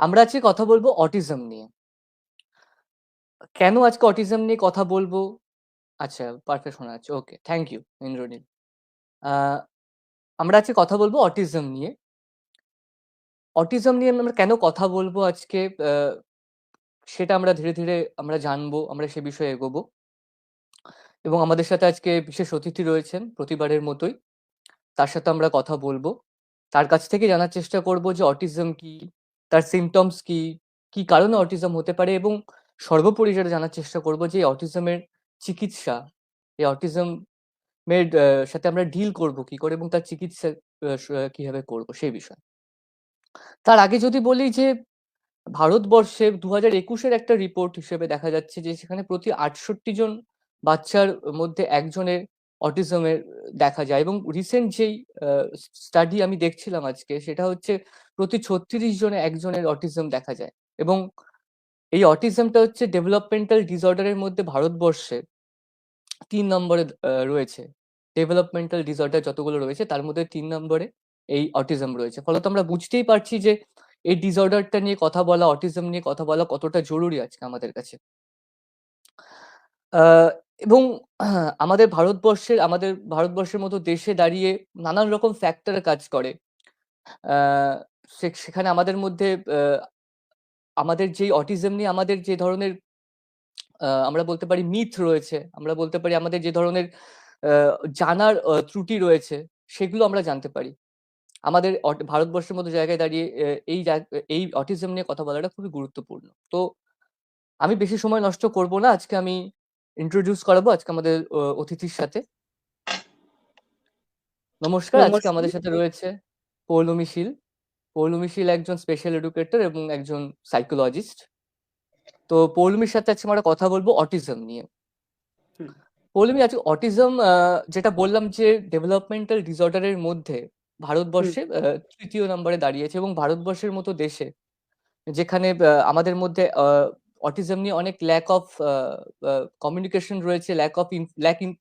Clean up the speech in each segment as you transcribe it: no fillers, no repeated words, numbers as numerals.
আমরা আজকে কথা বলবো অটিজম নিয়ে। কেন আজকে অটিজম নিয়ে কথা বলবো? আচ্ছা, পারফেক্ট শোনা যাচ্ছে। ওকে, থ্যাংক ইউ ইন্দ্রনীল। আ আমরা আজকে কথা বলবো অটিজম নিয়ে। অটিজম নিয়ে আমরা কেন কথা বলবো আজকে আ সেটা আমরা ধীরে, ধীরে আমরা জানবো, আমরা সে বিষয়ে এগোবো। এবং আমাদের সাথে আজকে বিশেষ অতিথি রয়েছেন প্রতিবারের মতোই। তার সাথে আমরা কথা বলবো। তার কাছ থেকে জানার চেষ্টা করব যে অটিজম কি? তার সিম্পটমস কি? কি কারণে অটিজম হতে পারে? এবং সর্বোপরি যেটা জানার চেষ্টা করব যে অটিজমের চিকিৎসা, এই অটিজম সাথে আমরা ডিল করব কি করে এবং তার চিকিৎসা কিভাবে করব সেই বিষয়ে। তার আগে যদি বলি যে ভারতবর্ষে ২০২১ এর একটা রিপোর্ট হিসেবে দেখা যাচ্ছে যে সেখানে প্রতি ৬৮ জন বাচ্চার মধ্যে একজনের অটিজমের দেখা যায় এবং রিসেন্ট যেই স্টাডি আমি দেখছিলাম আজকে সেটা হচ্ছে প্রতি ৩৬ জনে একজনের অটিজম দেখা যায় এবং এই অটিজমটা হচ্ছে ডেভেলপমেন্টাল ডিসঅর্ডারের মধ্যে ভারতবর্ষে ৩ নম্বরে রয়েছে। ডেভেলপমেন্টাল ডিসঅর্ডার যতগুলো রয়েছে তার মধ্যে ৩ নম্বরে এই অটিজম রয়েছে। ফলত আমরা বুঝতেই পারছি যে এই ডিসঅর্ডারটা নিয়ে কথা বলা, অটিজম নিয়ে কথা বলা কতটা জরুরি আজকে আমাদের কাছে। আ এবং আমাদের ভারতবর্ষের মতো দেশে দাঁড়িয়ে নানান রকম ফ্যাক্টর কাজ করে। আ সেখানে আমাদের মধ্যে আমাদের যেই অটিজম নিয়ে আমাদের যে ধরনের আমরা বলতে পারি মিথ রয়েছে, আমরা বলতে পারি আমাদের যে ধরনের আ জানার ত্রুটি রয়েছে, সেগুলো আমরা জানতে পারি। আমাদের ভারতবর্ষের মতো জায়গায় দাঁড়িয়ে এই অটিজম নিয়ে কথা বলাটা খুবই গুরুত্বপূর্ণ। তো আমি বেশি সময় নষ্ট করব না। আজকে আমি ইন্ট্রোডিউস করাবো আজকে আমাদের অতিথির সাথে। নমস্কার, আজকে নমস্কার। আমাদের সাথে রয়েছে পৌলমী শীল। পৌলমী শীল একজন স্পেশাল এডুকেটর এবং একজন সাইকোলজিস্ট। তো পৌলমীর সাথে আজকে আমরা কথা বলবো অটিজম নিয়ে। হুম, পৌলমী, আজকে অটিজম যেটা বললাম যে ডেভেলপমেন্টাল ডিসঅর্ডার এর মধ্যে হুম, ভারতবর্ষে ৩য় নম্বরে দাঁড়িয়েছে এবং ভারতবর্ষের মতো দেশে যেখানে আমাদের মধ্যে অটিজম নিয়ে অনেক ল্যাক অফ কমিউনিকেশন রয়েছে, ল্যাক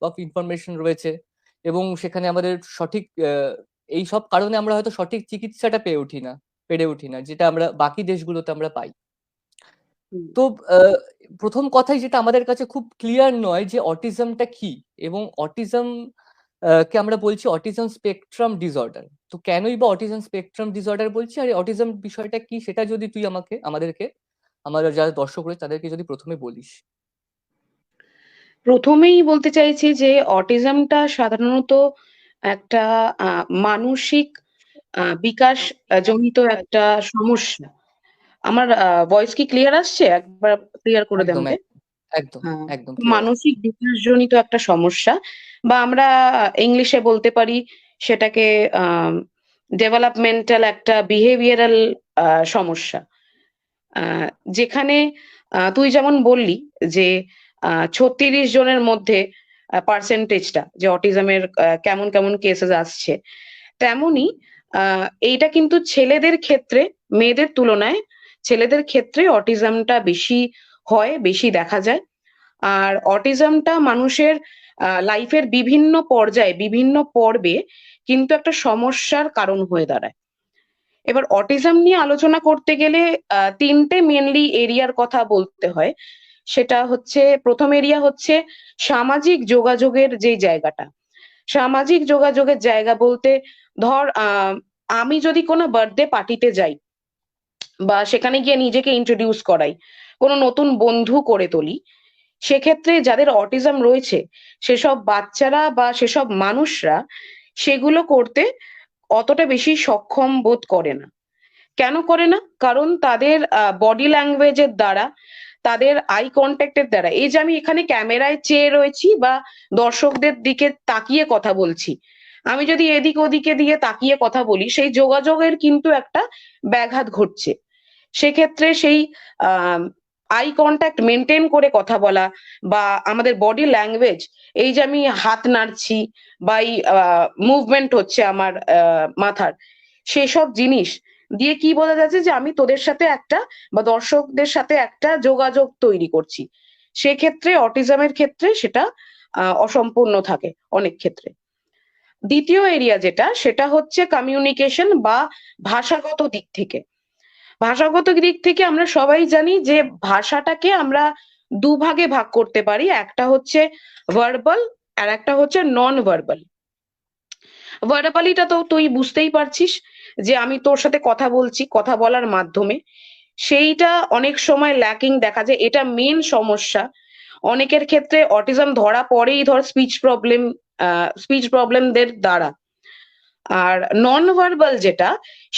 অফ ইনফরমেশন রয়েছে এবং সেখানে আমাদের সঠিক এইসব কারণে আমরা হয়তো সঠিক চিকিৎসাটা পেরে উঠি না যেটা আমরা বাকি দেশগুলোতে আমরা পাই। হুম। তো প্রথম কথাই যেটা আমাদের কাছে খুব ক্লিয়ার নয় যে অটিজমটা কি এবং অটিজম কে আমরা বলছি অটিজম স্পেকট্রাম ডিসঅর্ডার। তো কেনই বা অটিজম স্পেকট্রাম ডিসঅর্ডার বলছি আর অটিজম বিষয়টা কি সেটা যদি তুই আমাদেরকে আমাদের যারা দর্শক রয়েছে তাদেরকে যদি প্রথমে বলিস। প্রথমেই বলতে চাইছি যে অটিজমটা সাধারণত একটা মানসিক বিকাশ জনিত একটা সমস্যা। আমার ভয়েস কি ক্লিয়ার আসছে? একবার ক্লিয়ার করে দে একদম, আমাকে। একদম, একদম, হ্যাঁ, একদম ক্লিয়ার আছে। মানসিক বিকাশজনিত একটা সমস্যা বা আমরা ইংলিশে বলতে পারি সেটাকে ডেভেলপমেন্টাল একটা বিহেভিয়ারাল সমস্যা। আ যেখানে তুই যেমন বললি যে ৩৬ জনের মধ্যে পার্সেন্টেজটা যে অটিজমের কেমন, কেমন কেসেস আসছে। তেমনই আ এইটা কিন্তু ছেলেদের ক্ষেত্রে মেয়েদের তুলনায় ছেলেদের ক্ষেত্রে অটিজমটা বেশি হয়, বেশি দেখা যায়। আর অটিজমটা মানুষের লাইফের বিভিন্ন পর্যায়ে, বিভিন্ন পর্বে কিন্তু একটা সমস্যার কারণ হয়ে দাঁড়ায়। এবার অটিজম নিয়ে আলোচনা করতে গেলে ৩ টে মেইনলি এরিয়ার কথা বলতে হয়। সেটা হচ্ছে ১ম এরিয়া হচ্ছে সামাজিক যোগাযোগের যেই জায়গাটা। সামাজিক যোগাযোগের জায়গা বলতে ধর আমি যদি কোনো বার্থডে পার্টিতে যাই বা সেখানে গিয়ে নিজেকে ইন্ট্রোডিউস করাই, কোনো নতুন বন্ধু করে তুলি, সেক্ষেত্রে যাদের অটিজম রয়েছে সেসব বাচ্চারা বা সেসব মানুষরা সেগুলো করতে অতটা বেশি সক্ষম বোধ করে না। কেন করে না? কারণ তাদের বডি ল্যাঙ্গুয়েজ এর দ্বারা, তাদের আই কনট্যাক্ট এর দ্বারা এই যে আমি এখানে ক্যামেরায় চেয়ে রয়েছি বা দর্শকদের দিকে তাকিয়ে কথা বলছি। আমি যদি এদিক ওদিকে দিয়ে তাকিয়ে কথা বলি, সেই যোগাযোগের কিন্তু একটা ব্যাঘাত ঘটছে। সেক্ষেত্রে সেই আম আই কনট্যাক্ট মেইনটেইন করে কথা বলা বা আমাদের বডি ল্যাঙ্গুয়েজ, এই যে আমি হাত নাড়ছি বা এই মুভমেন্ট হচ্ছে আমার মাথার, সেসব জিনিস দিয়ে কি বোঝা যাচ্ছে যে আমি তোদের সাথে একটা বা দর্শকদের সাথে একটা যোগাযোগ তৈরি করছি। সেক্ষেত্রে অটিজমের ক্ষেত্রে সেটা অসম্পূর্ণ থাকে অনেক ক্ষেত্রে। দ্বিতীয় এরিয়া যেটা সেটা হচ্ছে কমিউনিকেশন বা ভাষাগত দিক থেকে। ভাষাগত দিক থেকে আমরা সবাই জানি যে ভাষাটাকে আমরা দুভাগে ভাগ করতে পারি, একটা হচ্ছে ভার্বাল আর একটা হচ্ছে নন ভার্বাল। ভার্বালিটা তো তুই বুঝতেই পারছিস যে আমি তোর সাথে কথা বলছি, কথা বলার মাধ্যমে সেইটা অনেক সময় ল্যাকিং দেখা যায়, এটা মেন সমস্যা। অনেকের ক্ষেত্রে অটিজম ধরা পড়েই ধর স্পিচ প্রবলেমদের দ্বারা। আর নন ভার্বাল যেটা,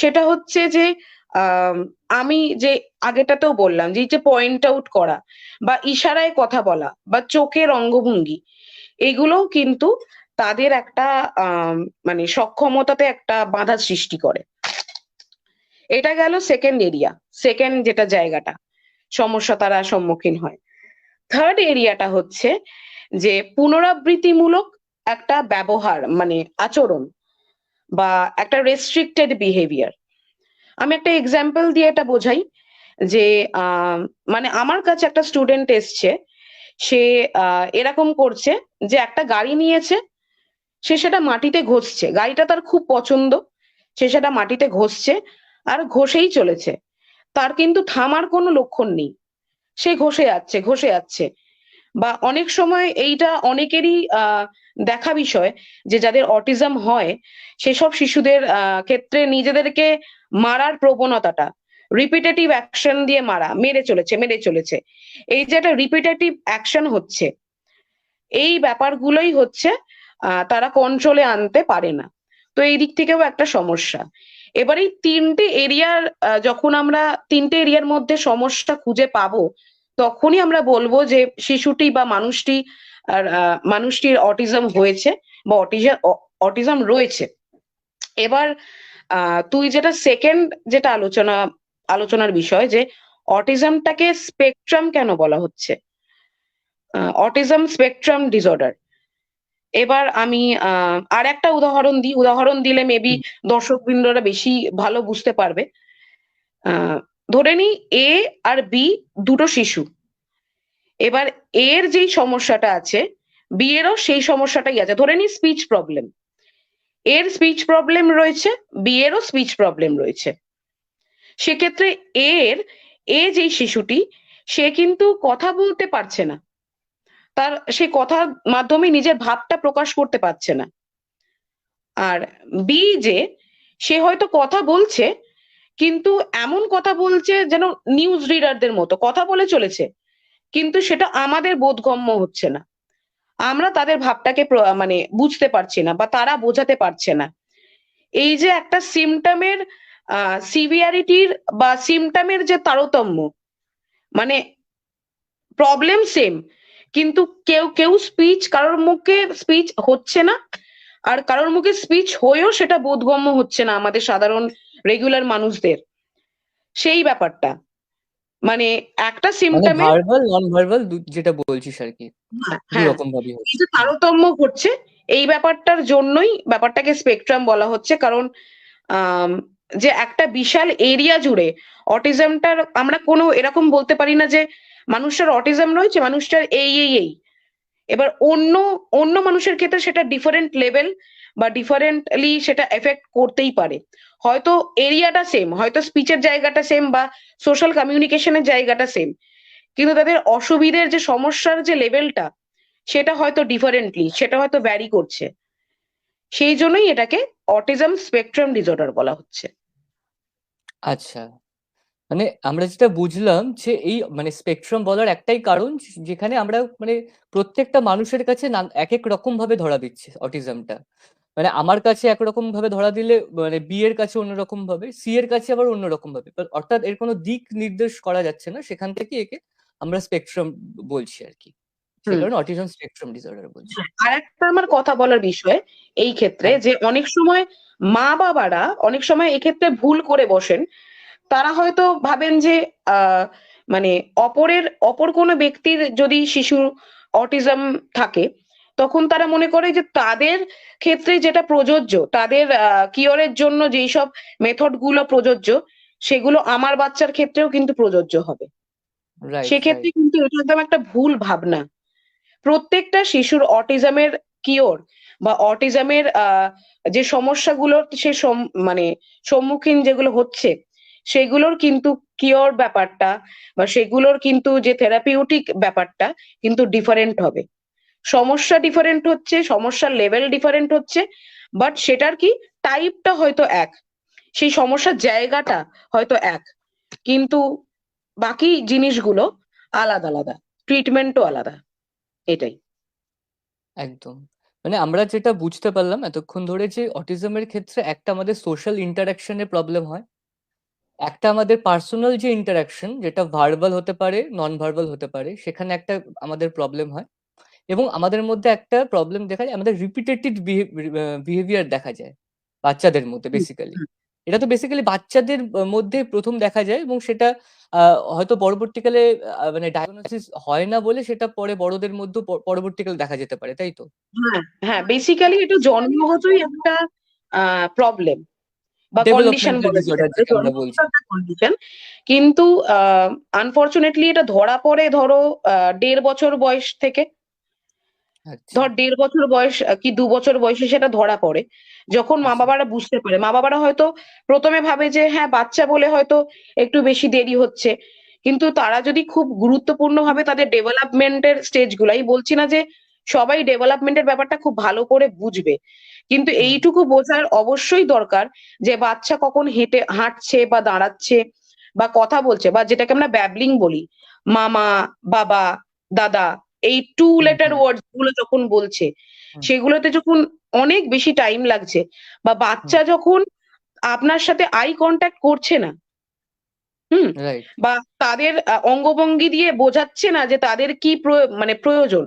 সেটা হচ্ছে যে আম, আমি যে আগেটাতেও বললাম যে এই যে পয়েন্ট আউট করা বা ইশারায় কথা বলা বা চোখের অঙ্গভঙ্গি, এগুলোও কিন্তু তাদের একটা মানে সক্ষমতাতে একটা বাধা সৃষ্টি করে। এটা গেল সেকেন্ড এরিয়া, সেকেন্ড যেটা জায়গাটা সমস্যা তারা সম্মুখীন হয়। থার্ড এরিয়াটা হচ্ছে যে পুনরাবৃত্তিমূলক একটা ব্যবহার, মানে আচরণ বা একটা রেস্ট্রিক্টেড বিহেভিয়ার। আমি একটা এক্সাম্পল দিয়ে এটা বোঝাই যে মানে আমার কাছে একটা স্টুডেন্ট এসছে, সে এরকম করছে যে একটা গাড়ি নিয়েছে, সে সেটা মাটিতে ঘষছে, গাড়িটা তার খুব পছন্দ, সে সেটা মাটিতে ঘষছে আর ঘষেই চলেছে, তার কিন্তু থামার কোনো লক্ষণ নেই, সে ঘষে যাচ্ছে ঘষে যাচ্ছে। বা অনেক সময় এইটা অনেকেরই দেখা বিষয় যে যাদের অটিজম হয় সেসব শিশুদের ক্ষেত্রে নিজেদেরকে মারার প্রবণতাটা, রিপিটেটিভ অ্যাকশন দিয়ে মারা, মেরে চলেছে, এই যে একটা রিপিটেটিভ অ্যাকশন হচ্ছে, এই ব্যাপারগুলোই হচ্ছে তারা কন্ট্রোলে আনতে পারে না। তো এই দিক থেকেও একটা সমস্যা। এবার এই তিনটে এরিয়ার যখন আমরা তিনটে এরিয়ার মধ্যে সমস্যা খুঁজে পাবো, তখনই আমরা বলবো যে শিশুটি বা মানুষটির অটিজম হয়েছে বা অটিজম রয়েছে। এবার তুই যেটা সেকেন্ড যেটা আলোচনার বিষয় যে অটিজমটাকে স্পেকট্রাম কেন বলা হচ্ছে, অটিজম স্পেকট্রাম ডিসঅর্ডার। এবার আমি আর একটা উদাহরণ দিই, উদাহরণ দিলে মেবি হুম, দর্শকবৃন্দরা বেশি ভালো বুঝতে পারবে। আহ ধরে নি এ আর বি দুটো শিশু। এবার এর যেই সমস্যাটা আছে, বি এরও সেই সমস্যাটাই আছে। ধরে নি স্পিচ প্রবলেম, এর স্পিচ প্রবলেম রয়েছে, বি এরও স্পিচ প্রবলেম রয়েছে। সেক্ষেত্রে এর যেই শিশুটি, সে কিন্তু কথা বলতে পারছে না, তার সে কথার মাধ্যমে নিজের ভাবটা প্রকাশ করতে পারছে না। আর বি যে, সে হয়তো কথা বলছে কিন্তু এমন কথা বলছে যেন নিউজ রিডারদের মতো কথা বলে চলেছে, কিন্তু সেটা আমাদের বোধগম্য হচ্ছে না, আমরা তাদের ভাবটাকে মানে বুঝতে পারছি না বা তারা বোঝাতে পারছে না। এই যে একটা সিমটমের সিভিয়ারিটির বা সিমটমের যে তারতম্য, মানে প্রবলেম সেম, কিন্তু কেউ কেউ স্পিচ, কারোর মুখে স্পিচ হচ্ছে না আর কারোর মুখে স্পিচ হয়েও সেটা বোধগম্য হচ্ছে না আমাদের সাধারণ রেগুলার মানুষদের, সেই ব্যাপারটা। মানে একটা মানে সিমটমের, ভার্বাল নন ভার্বাল যেটা বলছিস আর কি, হ্যাঁ দু হ্যাঁ, রকম ভাবেই এই হচ্ছে। যে তারতম্য ঘটছে, এই ব্যাপারটার জন্যই ব্যাপারটাকে স্পেকট্রাম বলা হচ্ছে। কারণ আম, যে একটা বিশাল এরিয়া জুড়ে অটিজমটার আমরা কোনো এরকম বলতে পারি না যে মানুষটার অটিজম রয়েছে, মানুষটার এই। এবার অন্য অন্য মানুষের ক্ষেত্রে সেটা ডিফারেন্ট লেভেল বা ডিফারেন্টলি সেটা এফেক্ট করতেই পারে। হয়তো এরিয়াটা সেম, হয়তো স্পিচের জায়গাটা সেম বা সোশ্যাল কমিউনিকেশনের জায়গাটা সেম, কিন্তু তাদের অসুবিধের যে সমস্যার যে লেভেলটা, সেটা হয়তো ডিফারেন্টলি, সেটা হয়তো ভ্যারি করছে। সেই জন্যই এটাকে অটিজম স্পেকট্রাম ডিসঅর্ডার বলা হচ্ছে। আচ্ছা, মানে আমরা যেটা বুঝলাম যে এই মানে স্পেকট্রাম বলার একটাই কারণ, যেখানে আমরা মানে প্রত্যেকটা মানুষের কাছে এক এক রকম ভাবে ধরা দিচ্ছে অটিজমটা। মানে আমার কাছে একরকম ভাবে ধরা দিলে মানে বি এর কাছে অন্যরকম ভাবে, সি এর কাছে আবার অন্যরকম ভাবে, অর্থাৎ এর কোনো দিক নির্দেশ করা যাচ্ছে না, সেখান থেকে একে আমরা স্পেকট্রাম বলছি আর কি। সে হুম। কারণে অটিজম স্পেকট্রাম ডিসঅর্ডার বলছি। আর একটা আমার কথা বলার বিষয় এই ক্ষেত্রে হ্যাঁ। যে অনেক সময় মা বাবারা অনেক সময় এক্ষেত্রে ভুল করে বসেন। তারা হয়তো ভাবেন যে আহ মানে অপর কোনো ব্যক্তির যদি শিশু অটিজম থাকে, তখন তারা মনে করে যে তাদের ক্ষেত্রে যেটা প্রযোজ্য, তাদের কিওরের জন্য যেই সব মেথড গুলো প্রযোজ্য, সেগুলো আমার বাচ্চার ক্ষেত্রেও কিন্তু প্রযোজ্য হবে। রাইট, সেক্ষেত্রে রাইট। কিন্তু এটা একদম একটা ভুল ভাবনা। প্রত্যেকটা শিশুর অটিজমের কিওর বা অটিজমের যে সমস্যাগুলোর মানে সম্মুখীন যেগুলো হচ্ছে, সেগুলোর কিন্তু কিওর ব্যাপারটা বা সেগুলোর কিন্তু যে থেরাপিউটিক ব্যাপারটা কিন্তু ডিফারেন্ট হবে। সমস্যা ডিফারেন্ট হচ্ছে, সমস্যার লেভেল ডিফারেন্ট হচ্ছে, বাট সেটার কি টাইপটা হয়তো এক, সেই সমস্যার জায়গাটা হয়তো এক, কিন্তু বাকি জিনিসগুলো আলাদা আলাদা, ট্রিটমেন্টও আলাদা। এটাই। একদম। মানে আমরা যেটা বুঝতে পারলাম এতক্ষণ ধরে যে অটিজমের ক্ষেত্রে একটা আমাদের সোশ্যাল ইন্টারাকশনের প্রবলেম হয়, একটা আমাদের পার্সোনাল যে ইন্টারাকশন যেটা ভার্বাল হতে পারে, নন ভার্বাল হতে পারে, সেখানে একটা আমাদের প্রবলেম হয়, এবং আমাদের মধ্যে একটা প্রবলেম দেখা যায়, আমাদের রিপিটেটিভ বিহেভিয়ার দেখা যায় বাচ্চাদের মধ্যে হুম, বেসিক্যালি। হুম। এটা তো বেসিক্যালি বাচ্চাদের মধ্যে প্রথম দেখা যায়, এবং সেটা হয়তো পরবর্তীকালে মানে ডায়াগনোসিস হয় না বলে সেটা পরে বড়দের মধ্যে পরবর্তীকালে দেখা যেতে পারে, তাই তো? হ্যাঁ, হ্যাঁ, বেসিক্যালি এটা জন্মগতই একটা প্রবলেম বা কন্ডিশন ডেভেলপমেন্টাল বলা যেতে ডিসঅর্ডার পারে, যেটা আমরা জন্মগত বলছি। একটা কন্ডিশন। কিন্তু আনফরচুনেটলি এটা ধরা পড়ে ধরো 1.5 বছর বয়স থেকে। আচ্ছা। ধর 1.5 বছর বয়স কি 2 বছর বয়সে সেটা ধরা পড়ে, যখন মা আচ্ছা। বাবারা বুঝতে পারে। মা বাবারা হয়তো প্রথমে ভাবে যে হ্যাঁ বাচ্চা বলে হয়তো একটু বেশি দেরি হচ্ছে, কিন্তু তারা যদি খুব গুরুত্বপূর্ণ ভাবে তাদের ডেভেলপমেন্টের স্টেজ গুলাই, বলছি না যে সবাই ডেভেলপমেন্টের ব্যাপারটা খুব ভালো করে বুঝবে, কিন্তু হুম। এইটুকু বোঝার অবশ্যই দরকার যে বাচ্চা কখন হাঁটছে বা দাঁড়াচ্ছে বা কথা বলছে, বা যেটাকে আমরা ব্যাবলিং বলি, মামা, বাবা, দাদা, এই টু হুম। লেটার হুম। ওয়ার্ড গুলো যখন বলছে, হুম। সেগুলোতে যখন অনেক বেশি টাইম লাগছে, বা হুম। বাচ্চা যখন আপনার সাথে আই কন্ট্যাক্ট করছে না, হুম, রাইট। বা তাদের অঙ্গভঙ্গি দিয়ে বোঝাচ্ছে না যে তাদের কি মানে প্রয়োজন,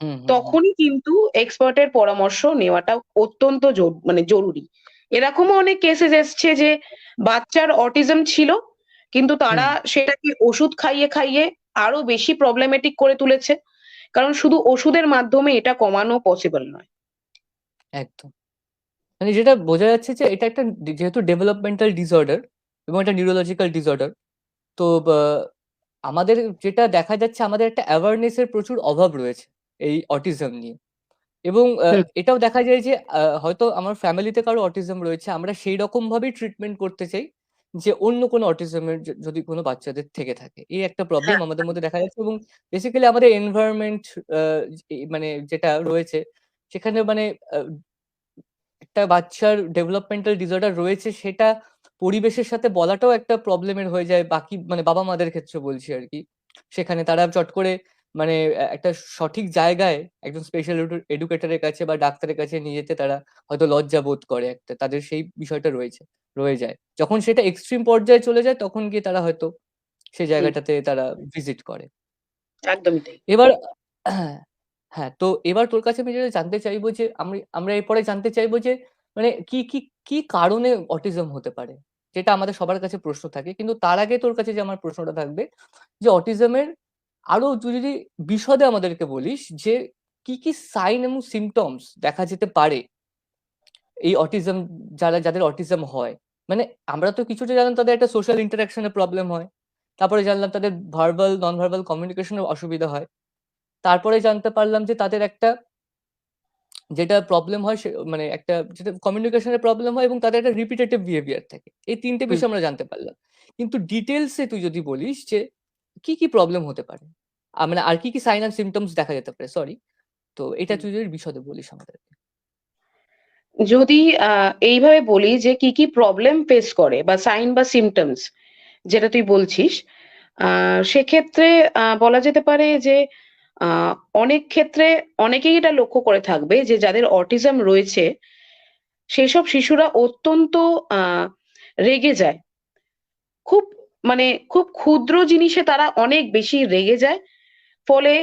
হুম। হুম। হুম। তখনই কিন্তু এক্সপার্টের পরামর্শ নেওয়াটা অত্যন্ত মানে জরুরি। এরকমও অনেক কেসেস এসছে যে বাচ্চার অটিজম ছিল, কিন্তু তারা হুম। সেটাকে ওষুধ খাইয়ে খাইয়ে আরো বেশি প্রবলেমেটিক করে তুলেছে, কারণ শুধু ওষুধের মাধ্যমে এটা কমানো পসিবল নয়। একদম। মানে যেটা বোঝা যাচ্ছে যে এটা একটা যেহেতু ডেভেলপমেন্টাল ডিসঅর্ডার এবং একটা নিউরোলজিক্যাল ডিসঅর্ডার, তো আমাদের যেটা দেখা যাচ্ছে, আমাদের একটা অ্যাওয়ারনেসের প্রচুর অভাব রয়েছে এই অটিজম নিয়ে। এবং হুম, এটাও দেখা যায় যে হয়তো আমার ফ্যামিলিতে কারো অটিজম রয়েছে, আমরা সেই রকম ভাবেই ট্রিটমেন্ট করতে চাই যে অন্য কোনো অটিজমের যদি কোনো বাচ্চাদের থেকে থাকে, এই একটা প্রবলেম হ্যাঁ, আমাদের মধ্যে দেখা যাচ্ছে। এবং বেসিক্যালি আমাদের এনভায়রনমেন্ট মানে যেটা রয়েছে সেখানে মানে একটা বাচ্চার ডেভেলপমেন্টাল ডিসঅর্ডার রয়েছে, সেটা পরিবেশের সাথে বলাটাও একটা প্রবলেমের হয়ে যায়, বাকি মানে বাবা মাদের ক্ষেত্রে বলছি আর কি। সেখানে তারা চট করে মানে একটা সঠিক জায়গায় একজন স্পেশাল এডুকেটরের কাছে বা ডাক্তারের কাছে নিয়ে যেতে তারা হয়তো লজ্জা বোধ করে, একটা তাদের সেই বিষয়টা রয়ে যায়। যখন সেটা এক্সট্রিম পর্যায়ে চলে যায় তখন গিয়ে তারা হয়তো সেই হুম, জায়গাটাতে তারা ভিজিট করে। একদমই তাই। এবার হ্যাঁ, হ্যাঁ, তো এবার তোর কাছে আমি যেটা জানতে চাইবো যে আমরা এরপরে জানতে চাইবো যে মানে কি কারণে অটিজম হতে পারে? যেটা আমাদের সবার কাছে প্রশ্ন থাকে। কিন্তু তার আগে তোর কাছে যে আমার প্রশ্নটা থাকবে যে অটিজমের আরো তুই যদি বিশদে আমাদেরকে বলিস যে কি সাইন এবং সিম্পটমস দেখা যেতে পারে এই অটিজম, যাদের অটিজম হয়? মানে আমরা তো কিছুটা জানলাম তাদের একটা সোশ্যাল ইন্টারেকশন এর প্রবলেম হয়। তারপরে জানলাম তাদের ভার্বাল, নন ভার্বাল কমিউনিকেশন এর অসুবিধা হয়। তারপরে জানতে পারলাম যে তাদের একটা যেটা প্রবলেম হয়, মানে একটা যেটা কমিউনিকেশনের প্রবলেম হয় এবং তাদের একটা রিপিটেটিভ বিহেভিয়ার থাকে। এই ৩ টে হুম। বিষয় আমরা জানতে পারলাম। কিন্তু ডিটেইলস এ তুই যদি বলিস যে কি প্রবলেম হতে পারে? মানে আর কি সাইন অ্যান্ড সিম্পটমস দেখা যেতে পারে? সরি। তো এটা হুম। তুই যদি বিশদে বলিস আমাদেরকে। যদি এইভাবে বলি যে কি কি প্রবলেম ফেস করে বা সাইন বা সিমটমস যেটা তুই বলছিস, সেক্ষেত্রে বলা যেতে পারে যে আ অনেক ক্ষেত্রে অনেকেই এটা লক্ষ্য করে থাকবে যে যাদের অটিজম রয়েছে সেসব শিশুরা অত্যন্ত আ রেগে যায়। খুব মানে খুব ক্ষুদ্র জিনিসে তারা অনেক বেশি রেগে যায়। ফলে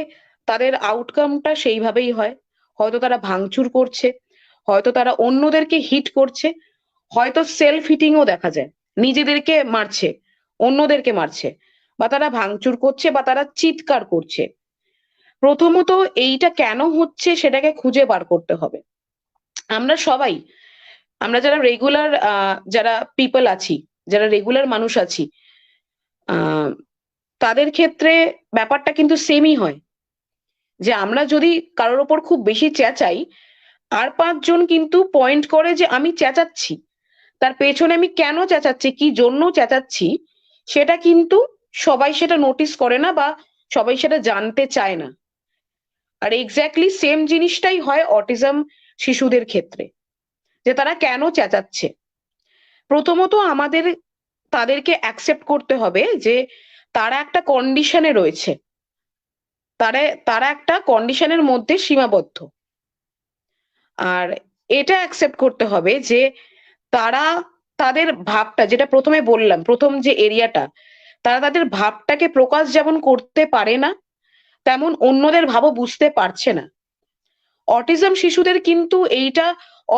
তাদের আউটকামটা সেইভাবেই হয়। হয়তো তারা ভাঙচুর করছে, হয়তো তারা অন্যদেরকে হিট করছে, হয়তো সেলফ হিটিং ও দেখা যায়। নিজেদেরকে মারছে, অন্যদেরকে মারছে, বা তারা ভাঙচুর করছে বা তারা চিৎকার করছে। প্রথমত এইটা কেন হচ্ছে সেটাকে খুঁজে বার করতে হবে। আমরা সবাই, আমরা যারা রেগুলার যারা পিপল আছি, যারা রেগুলার মানুষ আছি, আ তাদের ক্ষেত্রে ব্যাপারটা কিন্তু সেমই হয়। যে আমরা যদি কারোর উপর খুব বেশি চেঁচাই, আর ৫ জন কিন্তু পয়েন্ট করে যে আমি চেঁচাচ্ছি। তার পেছনে আমি কেন চেঁচাচ্ছি, কি জন্য চেঁচাচ্ছি, সেটা কিন্তু সবাই সেটা নোটিস করে না বা সবাই সেটা জানতে চায় না। আর এক্স্যাক্টলি সেম জিনিসটাই হয় অটিজম শিশুদের ক্ষেত্রে, যে তারা কেন চেঁচাচ্ছে। প্রথমত আমাদের তাদেরকে অ্যাকসেপ্ট করতে হবে যে তারা একটা কন্ডিশনে রয়েছে, তারা তারা একটা কন্ডিশনের মধ্যে সীমাবদ্ধ। আর এটা অ্যাকসেপ্ট করতে হবে যে তারা তাদের ভাবটা, যেটা প্রথমে বললাম, প্রথম যে এরিয়াটা, তারা তাদের ভাবটাকে প্রকাশ যেমন করতে পারে না, তেমন অন্যদের ভাবও বুঝতে পারছে না। অটিজম শিশুদের কিন্তু এইটা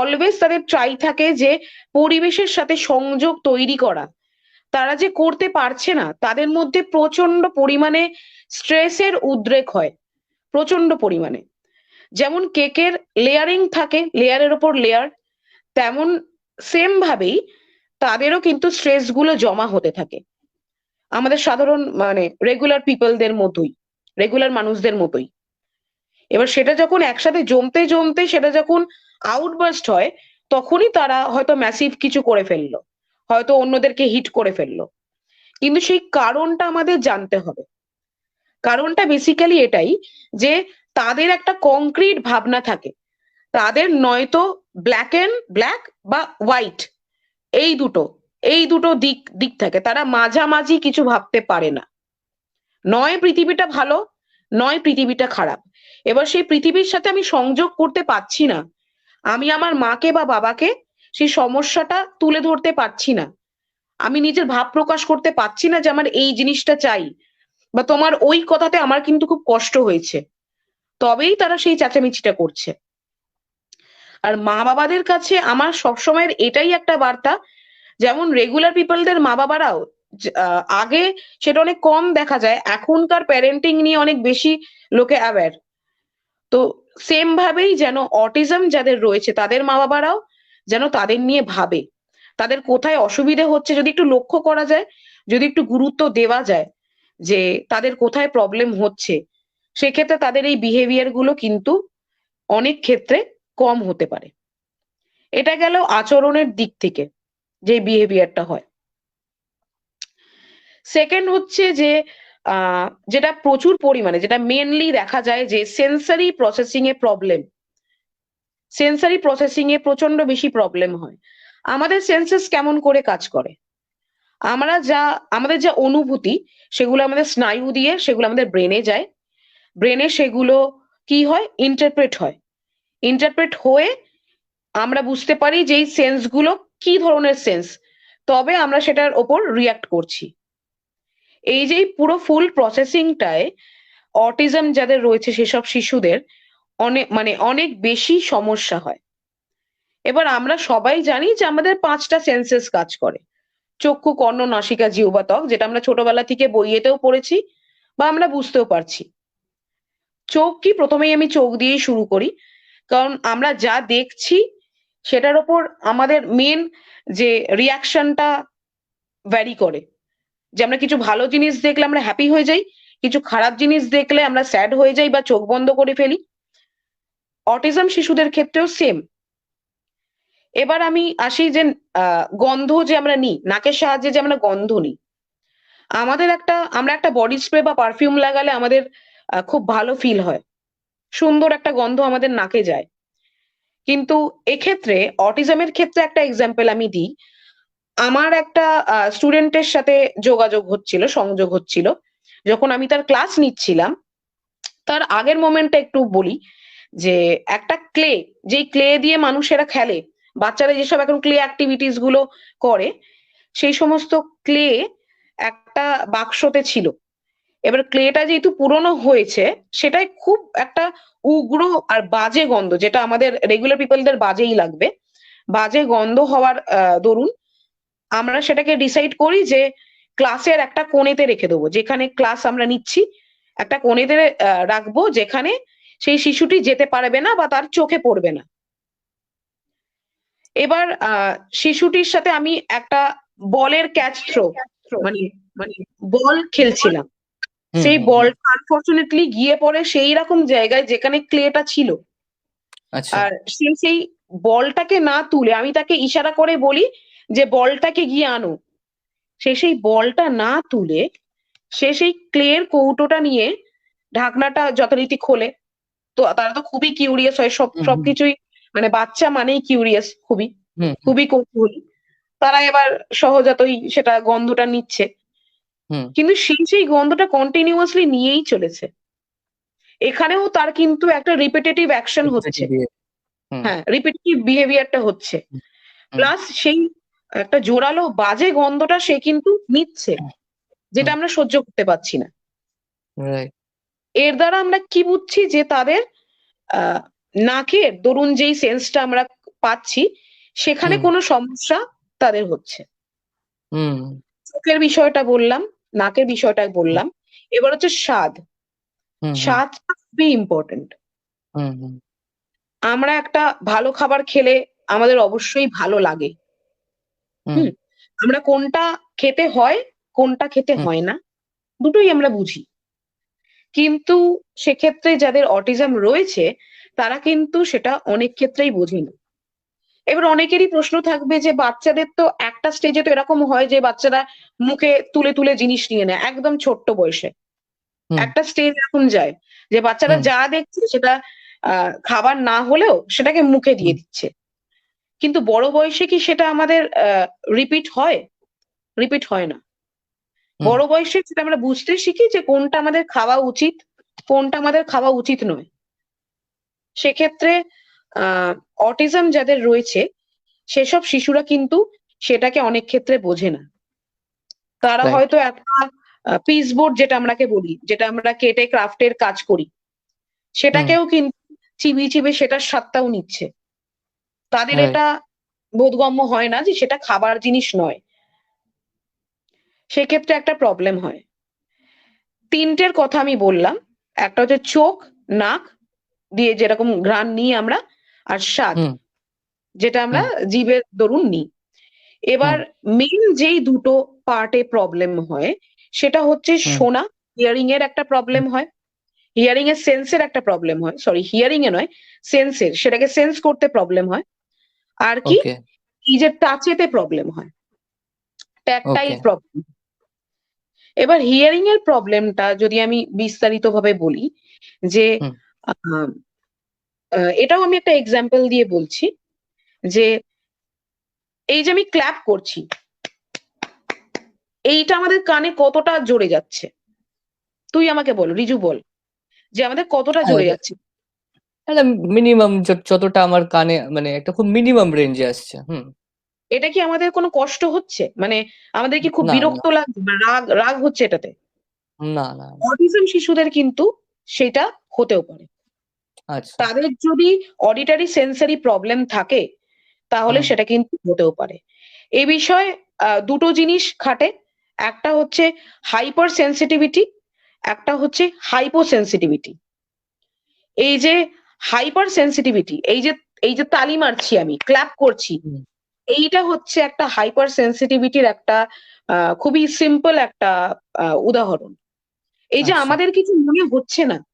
অলওয়েজ তাদের ট্রাই থাকে যে পরিবেশের সাথে সংযোগ তৈরি করা। তারা যে করতে পারছে না, তাদের মধ্যে প্রচন্ড পরিমাণে স্ট্রেসের উদ্রেক হয়, প্রচন্ড পরিমাণে। যেমন কেকের লেয়ারিং থাকে, লেয়ারের ওপর লেয়ার, তেমন সেম ভাবেই তাদেরও কিন্তু স্ট্রেস গুলো জমা হতে থাকে, আমাদের সাধারণ মানে রেগুলার পিপলদের মতোই, রেগুলার মানুষদের মতোই। এবার সেটা যখন একসাথে জমতে জমতে সেটা যখন আউটবার্স্ট হয়, তখনই তারা হয়তো ম্যাসিভ কিছু করে ফেললো, হয়তো অন্যদেরকে হিট করে ফেললো। কিন্তু সেই কারণটা আমাদের জানতে হবে। কারণটা বেসিক্যালি এটাই যে তাদের একটা কংক্রিট ভাবনা থাকে, তাদের নয়তো ব্ল্যাক বা হোয়াইট, এই দুটো এই দুটো দিক দিক থাকে, তারা মাঝামাঝি কিছু ভাবতে পারে না। নয় পৃথিবীটা ভালো, নয় পৃথিবীটা খারাপ। এবার সেই পৃথিবীর সাথে আমি সংযোগ করতে পারছি না, আমি আমার মাকে বা বাবাকে সেই সমস্যাটা তুলে ধরতে পারছি না, আমি নিজের ভাব প্রকাশ করতে পারছি না যে আমার এই জিনিসটা চাই, বা তোমার ওই কথাতে আমার কিন্তু খুব কষ্ট হয়েছে, তবেই তারা সেই চেঁচামেচিটা করছে। আর মা বাবাদের কাছে আমার সবসময়ের এটাই একটা বার্তা, যেমন রেগুলার পিপলদের মা বাবারাও আগে সেটা অনেক কম দেখা যায়, এখনকার প্যারেন্টিং নিয়ে অনেক বেশি লোকে অ্যাওয়্যার। তো সেম ভাবেই যেন অটিজম যাদের রয়েছে তাদের মা বাবারাও যেন তাদের নিয়ে ভাবে, তাদের কোথায় অসুবিধে হচ্ছে যদি একটু লক্ষ্য করা যায়, যদি একটু গুরুত্ব দেওয়া যায় যে তাদের কোথায় প্রবলেম হচ্ছে, সেক্ষেত্রে তাদের এই বিহেভিয়ার গুলো কিন্তু অনেক ক্ষেত্রে কম হতে পারে। এটা গেল আচরণের দিক থেকে যে বিহেভিয়ারটা হয়। সেকেন্ড হচ্ছে যে যেটা প্রচুর পরিমাণে, যেটা মেনলি দেখা যায় যে সেন্সারি প্রসেসিং এ প্রবলেম, সেন্সারি প্রসেসিং এ প্রচন্ড বেশি প্রবলেম হয়। আমাদের সেন্সেস কেমন করে কাজ করে, আমরা যা আমাদের যা অনুভূতি, সেগুলো আমাদের স্নায়ু দিয়ে সেগুলো আমাদের ব্রেনে যায়, ব্রেনে সেগুলো কি হয়, ইন্টারপ্রেট হয়, ইন্টারপ্রেট হয়ে আমরা বুঝতে পারি যে এই সেন্স গুলো কি ধরনের সেন্স, তবে আমরা সেটার ওপর রিয়াক্ট করছি। এই যে পুরো ফুল প্রসেসিংটায় অটিজম যাদের রয়েছে সেসব শিশুদের অনেক বেশি সমস্যা হয়। এবার আমরা সবাই জানি যে আমাদের 5টা সেন্সেস কাজ করে, চক্ষু, কর্ণ, নাসিকা, জিহ্বা, ত্বক, যেটা আমরা ছোটবেলা থেকে বইয়েতেও পড়েছি বা আমরা বুঝতেও পারছি। চোখ কি, প্রথমেই আমি চোখ দিয়েই শুরু করি, কারণ আমরা যা দেখছি সেটার ওপর আমাদের মেন যে রিয়াকশনটা ভ্যারি করে, যে আমরা কিছু ভালো জিনিস দেখলে আমরা হ্যাপি হয়ে যাই, কিছু খারাপ জিনিস দেখলে আমরা স্যাড হয়ে যাই বা চোখ বন্ধ করে ফেলি। অটিজম শিশুদের ক্ষেত্রেও সেম। এবার আমি আসি যে গন্ধ যে আমরা নিই, নাকের সাহায্যে যে আমরা গন্ধ নিই, আমরা একটা বডি স্প্রে বা পারফিউম লাগালে আমাদের খুব ভালো ফিল হয়, সুন্দর একটা গন্ধ আমাদের নাকে যায়। কিন্তু এক্ষেত্রে অটিজমের ক্ষেত্রে একটা এক্সাম্পল আমি দিই। আমার একটা স্টুডেন্টের সাথে সংযোগ হচ্ছিল, যখন আমি তার ক্লাস নিচ্ছিলাম। তার আগের মোমেন্টটা একটু বলি, যে একটা ক্লে, যেই ক্লে দিয়ে মানুষেরা খেলে, বাচ্চারা যেসব এখন ক্লে অ্যাক্টিভিটিস গুলো করে, সেই সমস্ত ক্লে একটা বাক্সতে ছিল। এবার ক্লেটা যেহেতু পুরনো হয়েছে, সেটাই খুব একটা উগ্র আর বাজে গন্ধ, যেটা আমাদের রেগুলার পিপলদের বাজেই লাগবে, বাজে গন্ধ হওয়ার দরুন আমরা সেটাকে ডিসাইড করি যে ক্লাসের একটা কোণেতে রেখে দেবো, যেখানে ক্লাস আমরা নিচ্ছি একটা কোণেতে রাখবো, যেখানে সেই শিশুটি যেতে পারবে না বা তার চোখে পড়বে না। এবার শিশুটির সাথে আমি একটা বলের ক্যাচ থ্রো, মানে মানে বল খেলছিলাম, হুম সেই হুম হুম। বলটা আনফরচুনেটলি গিয়ে পড়ে সেই রকম জায়গায় যেখানে ক্লেটা ছিল। আচ্ছা। আর সেই বলটাকে না তুলে আমি তাকে ইশারা করে বলি যে বলটাকে গিয়ে আনো, সে সেই বলটা না তুলে সে সেই ক্লের কৌটোটা নিয়ে ঢাকনাটা যথারীতি খোলে। তো তারা তো খুবই কিউরিয়াস হয়, হুম, হুম, সবকিছুই, মানে বাচ্চা মানেই কিউরিয়াস, খুবই হুম, খুবই কৌতূহলী। তারা এবার সহজাতই সেটা গন্ধটা নিচ্ছে, হুম, কিন্তু সেই গন্ধটা কন্টিনিউয়াসলি নিয়েই চলেছে। এখানেও তার কিন্তু একটা রিপিটেটিভ অ্যাকশন হচ্ছে। repetitive behavior, হুম, হ্যাঁ, রিপিটেটিভ বিহেভিয়ারটা হচ্ছে। হুম, হুম, প্লাস সেই একটা জোরালো বাজে গন্ধটা সে কিন্তু নিচ্ছে, যেটা হুম, আমরা সহ্য করতে পারছি না। রাইট, এর দ্বারা আমরা কি বুঝছি, যে তাদের আহ নাকের দরুন যেই সেন্সটা আমরা পাচ্ছি, সেখানে হুম, কোনো সমস্যা তাদের হচ্ছে। হুম, চোখের বিষয়টা বললাম, নাকের বিষয়টা হুম, বললাম। এবার হচ্ছে স্বাদ। হুম, হুম, স্বাদটা খুবই ইম্পর্টেন্ট। হুম, হুম, আমরা একটা ভালো খাবার খেলে আমাদের অবশ্যই ভালো লাগে। হুম, হুম, আমরা কোনটা খেতে হয়, কোনটা খেতে হুম, হয় না, দুটোই আমরা বুঝি। কিন্তু সেক্ষেত্রে যাদের অটিজম রয়েছে, তারা কিন্তু সেটা অনেক ক্ষেত্রেই বোঝে না। এবার অনেকেরই প্রশ্ন থাকবে যে বাচ্চাদের তো একটা স্টেজে তো এরকম হয় যে বাচ্চারা মুখে তুলে তুলে জিনিস নিয়ে নেয় একদম ছোট্ট বয়সে। হুম, একটা স্টেজ এরকম যায় যে বাচ্চারা হুম, যা দেখছে সেটা খাবার না হলেও সেটাকে মুখে দিয়ে হুম, দিচ্ছে। কিন্তু বড় বয়সে কি সেটা আমাদের রিপিট হয়? রিপিট হয় না। হুম, বড় বয়সে সেটা আমরা বুঝতে শিখি যে কোনটা আমাদের খাওয়া উচিত, কোনটা আমাদের খাওয়া উচিত নয়। সেক্ষেত্রে আহ অটিজম যাদের রয়েছে, সেসব শিশুরা কিন্তু সেটাকে অনেক ক্ষেত্রে বোঝে না। তারা রাইট, হয়তো একটা পিসবোর্ড যেটা আমরাকে বলি, যেটা আমরা কেটে ক্রাফটের কাজ করি, হুম, সেটাকেও কিন্তু চিবিয়ে চিবিয়ে সেটার স্বাদটাও নিচ্ছে। তাদের রাইট, এটা বোধগম্য হয় না যে সেটা খাবার জিনিস নয়। সেক্ষেত্রে একটা প্রবলেম হয়। তিনটের কথা আমি বললাম। একটা হচ্ছে চোখ, নাক দিয়ে যেরকম ঘ্রাণ নিই আমরা, আর স্বাদ, হুম, যেটা আমরা হুম, জিভের দরুন নিই। এবার হুম, মেইন যেই দুটো পার্টে প্রবলেম হয়, সেটা হচ্ছে হুম, শোনা, হিয়ারিং এর একটা হুম, প্রবলেম হয়। হিয়ারিং এর সেন্সের একটা প্রবলেম হয়, সরি হিয়ারিং এ নয়, সেন্সের, সেটাকে সেন্স করতে প্রবলেম হয়। আর কি, ওকে, এই যে টাচেতে প্রবলেম হয়, ট্যাকটাইল ওকে, প্রবলেম। এবার হিয়ারিং এর প্রবলেমটা যদি আমি বিস্তারিত ভাবে বলি, যে হুম, আহ, এটাও আমি একটা এক্সাম্পল দিয়ে বলছি, যে এই যে আমি ক্ল্যাপ করছি, এইটা আমাদের কানে কতটা জোরে যাচ্ছে? তুই আমাকে বল, রিজু বল, যে আমাদের কতটা হ্যাঁ, জোরে যাচ্ছে? একটা মিনিমাম যতটা আমার কানে মানে একটা খুব মিনিমাম রেঞ্জে আসছে। হুম। এটা কি আমাদের কোনো কষ্ট হচ্ছে? মানে আমাদের কি খুব না, না, বিরক্ত লাগছে বা রাগ রাগ হচ্ছে এটাতে? না, না। অটিজম শিশুদের কিন্তু সেটা হতেও পারে। আচ্ছা। তাদের যদি অডিটরি সেন্সরি প্রবলেম থাকে, তাহলে হুম, সেটা কিন্তু হতেও পারে। এ বিষয়ে দুটো জিনিস খাটে। একটা হচ্ছে হাইপার সেনসিটিভিটি, একটা হচ্ছে হাইপো সেনসিটিভিটি। এই যে হাইপার সেনসিটিভিটি, এই যে তালি মারছি আমি, ক্ল্যাপ করছি, হুম, এইটা হচ্ছে একটা হাইপার সেনসিটিভিটির একটা খুবই সিম্পল একটা উদাহরণ। এই যে আচ্ছা। আমাদের কিছু মনে হচ্ছে না, হুম,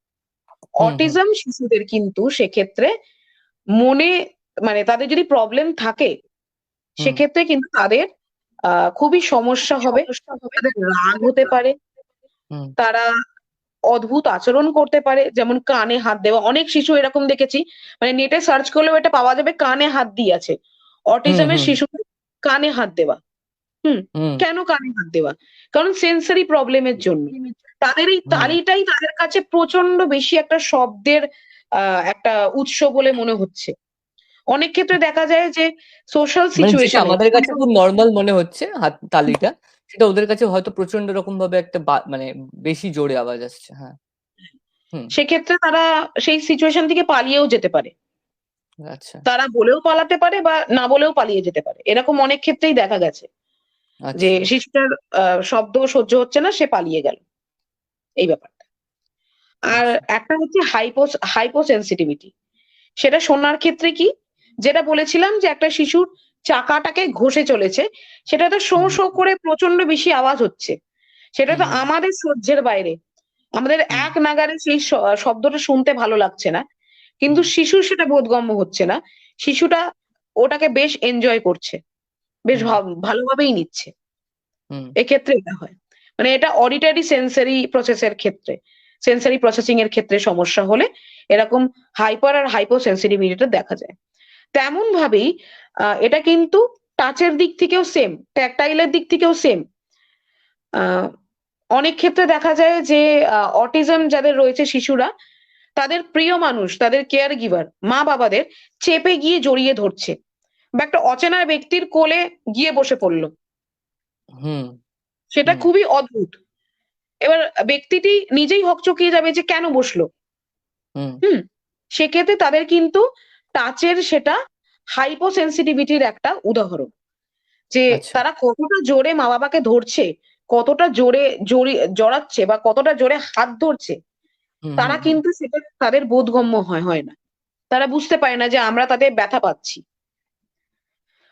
হুম, অটিজম শিশুদের কিন্তু সেক্ষেত্রে মনে, মানে তাদের যদি প্রবলেম থাকে, হুম। সেক্ষেত্রে কিন্তু তাদের খুবই সমস্যা হবে। সমস্যা হবে। তাদের রাগ হতে পারে, হুম, তারা অদ্ভুত আচরণ করতে পারে, যেমন কানে হাত দেওয়া। অনেক শিশু এরকম দেখেছি, মানে নেটে সার্চ করলেও এটা পাওয়া যাবে, কানে হাত দিয়ে আছে। হুম, অটিজমের হুম, শিশুদের কানে হাত দেওয়া। হুম, হুম, কেন কানে হাত দেওয়া? কারণ সেন্সরি প্রবলেমের জন্য। তাদের এই হুম। তালিটাই তাদের কাছে প্রচন্ড বেশি একটা শব্দের একটা উৎস বলে মনে হচ্ছে। অনেক ক্ষেত্রে দেখা যায় যে সোশ্যাল মানে যেটা সিচুয়েশনে, আমাদের কাছে খুব নরমাল মনে হচ্ছে তালিটা, সেটা ওদের কাছে হয়তো প্রচন্ড রকমভাবে একটা মানে বেশি জোরে আওয়াজ আসছে। হ্যাঁ। হুম, সেক্ষেত্রে তারা সেই সিচুয়েশন থেকে পালিয়েও যেতে পারে। আচ্ছা, তারা বলেও পালাতে পারে বা না বলেও পালিয়ে যেতে পারে। এরকম অনেক ক্ষেত্রেই দেখা গেছে যে আচ্ছা, শিশুটার শব্দ সহ্য হচ্ছে না, সে পালিয়ে গেল, এই ব্যাপারটা। আর আচ্ছা। একটা হচ্ছে হাইপো সেনসিটিভিটি। সেটা শোনার ক্ষেত্রে কি, যেটা বলেছিলাম যে একটা শিশুর চাকাটাকে ঘষে চলেছে, সেটা তো শোঁ হুম, শোঁ করে প্রচন্ড বেশি আওয়াজ হচ্ছে। সেটা হুম, তো হুম, আমাদের সহ্যের বাইরে। আমাদের হুম, এক নাগাড়ে সেই শব্দটা শুনতে ভালো লাগছে না। কিন্তু হুম, শিশুর সেটা বোধগম্য হচ্ছে না। শিশুটা ওটাকে বেশ এনজয় করছে। বেশ হুম, ভালোভাবেই নিচ্ছে। হুম, এক্ষেত্রে এটা হয়। মানে এটা অডিটরি সেন্সরি প্রসেসের ক্ষেত্রে, সেন্সরি প্রসেসিং এর ক্ষেত্রে সমস্যা হলে এরকম হাইপার আর হাইপো সেনসিটিভিটিটা দেখা যায়। তেমন ভাবেই এটা কিন্তু টাচের দিক থেকেও সেম, ট্যাকটাইলের দিক থেকেও সেম। আ অনেক ক্ষেত্রে দেখা যায় যে অটিজম যাদের রয়েছে শিশুরা, তাদের প্রিয় মানুষ, তাদের কেয়ার গিভার, মা-বাবাদের চেপে গিয়ে জড়িয়ে ধরছে বা একটা অচেনা ব্যক্তির কোলে গিয়ে বসে পড়ল। হুম, সেটা হুম, খুবই অদ্ভুত। এবার ব্যক্তিটি নিজেই হকচকিয়ে যাবে যে কেন বসলো? হুম, হুম? সেক্ষেত্রে তাদের কিন্তু টাচের সেটা হাইপো সেনসিটিভিটির একটা উদাহরণ। যে আচ্ছা, তারা কতটা জোরে মা-বাবাকে ধরছে, কতটা জোরে জড়াচ্ছে বা কতটা জোরে হাত ধরছে, হুম, হুম, তারা হুম, কিন্তু সেটা তাদের বোধগম্য হয় না। তারা বুঝতে পারে না যে আমরা তাদের ব্যথা পাচ্ছি।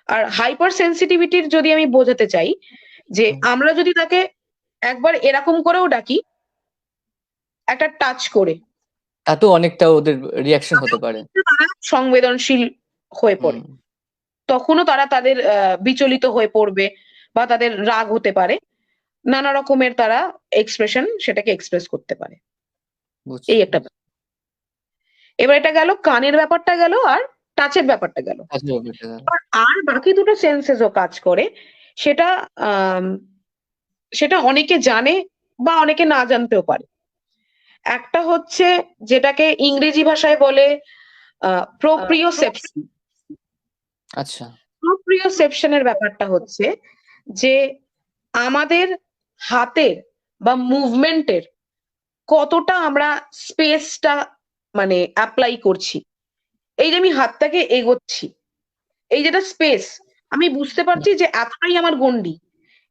আর হাইপার সেনসিটিভিটির যদি আমি বোঝাতে চাই যে হুম। আমরা যদি তাকে একবার এরকম করেও ডাকি, একটা টাচ করে, তাতেও অনেকটা ওদের রিঅ্যাকশন হতে তাতেও পারে। কিন্তু তারা সংবেদনশীল হয়ে পড়ে। হুম, তখনও তারা তাদের বিচলিত হয়ে পড়বে বা তাদের রাগ হতে পারে। নানা রকমের তারা এক্সপ্রেশন সেটাকে এক্সপ্রেস করতে পারে। বুঝছি, এই একটা বুঝছি। এবার এটা গেল কানের ব্যাপারটা গেল আর টাচের ব্যাপারটা গেল। কাজের ব্যাপারটা গেল। আর বাকি দুটো সেন্সেসও কাজ করে। সেটা আম সেটা অনেকে জানে বা অনেকে না জানতেও পারে। একটা হচ্ছে যেটাকে ইংরেজি ভাষায় বলে আ প্রোপ্রিওসেপশন। আচ্ছা, প্রোপ্রিওসেপশন এর ব্যাপারটা হচ্ছে যে আমাদের হাতের বা মুভমেন্ট এর কতটা আমরা স্পেসটা মানে এপ্লাই করছি। এই যে আমি হাতটাকে এগোচ্ছি, এই যেটা স্পেস, আমি বুঝতে হুম, পারছি যে এতটাই আমার গণ্ডি।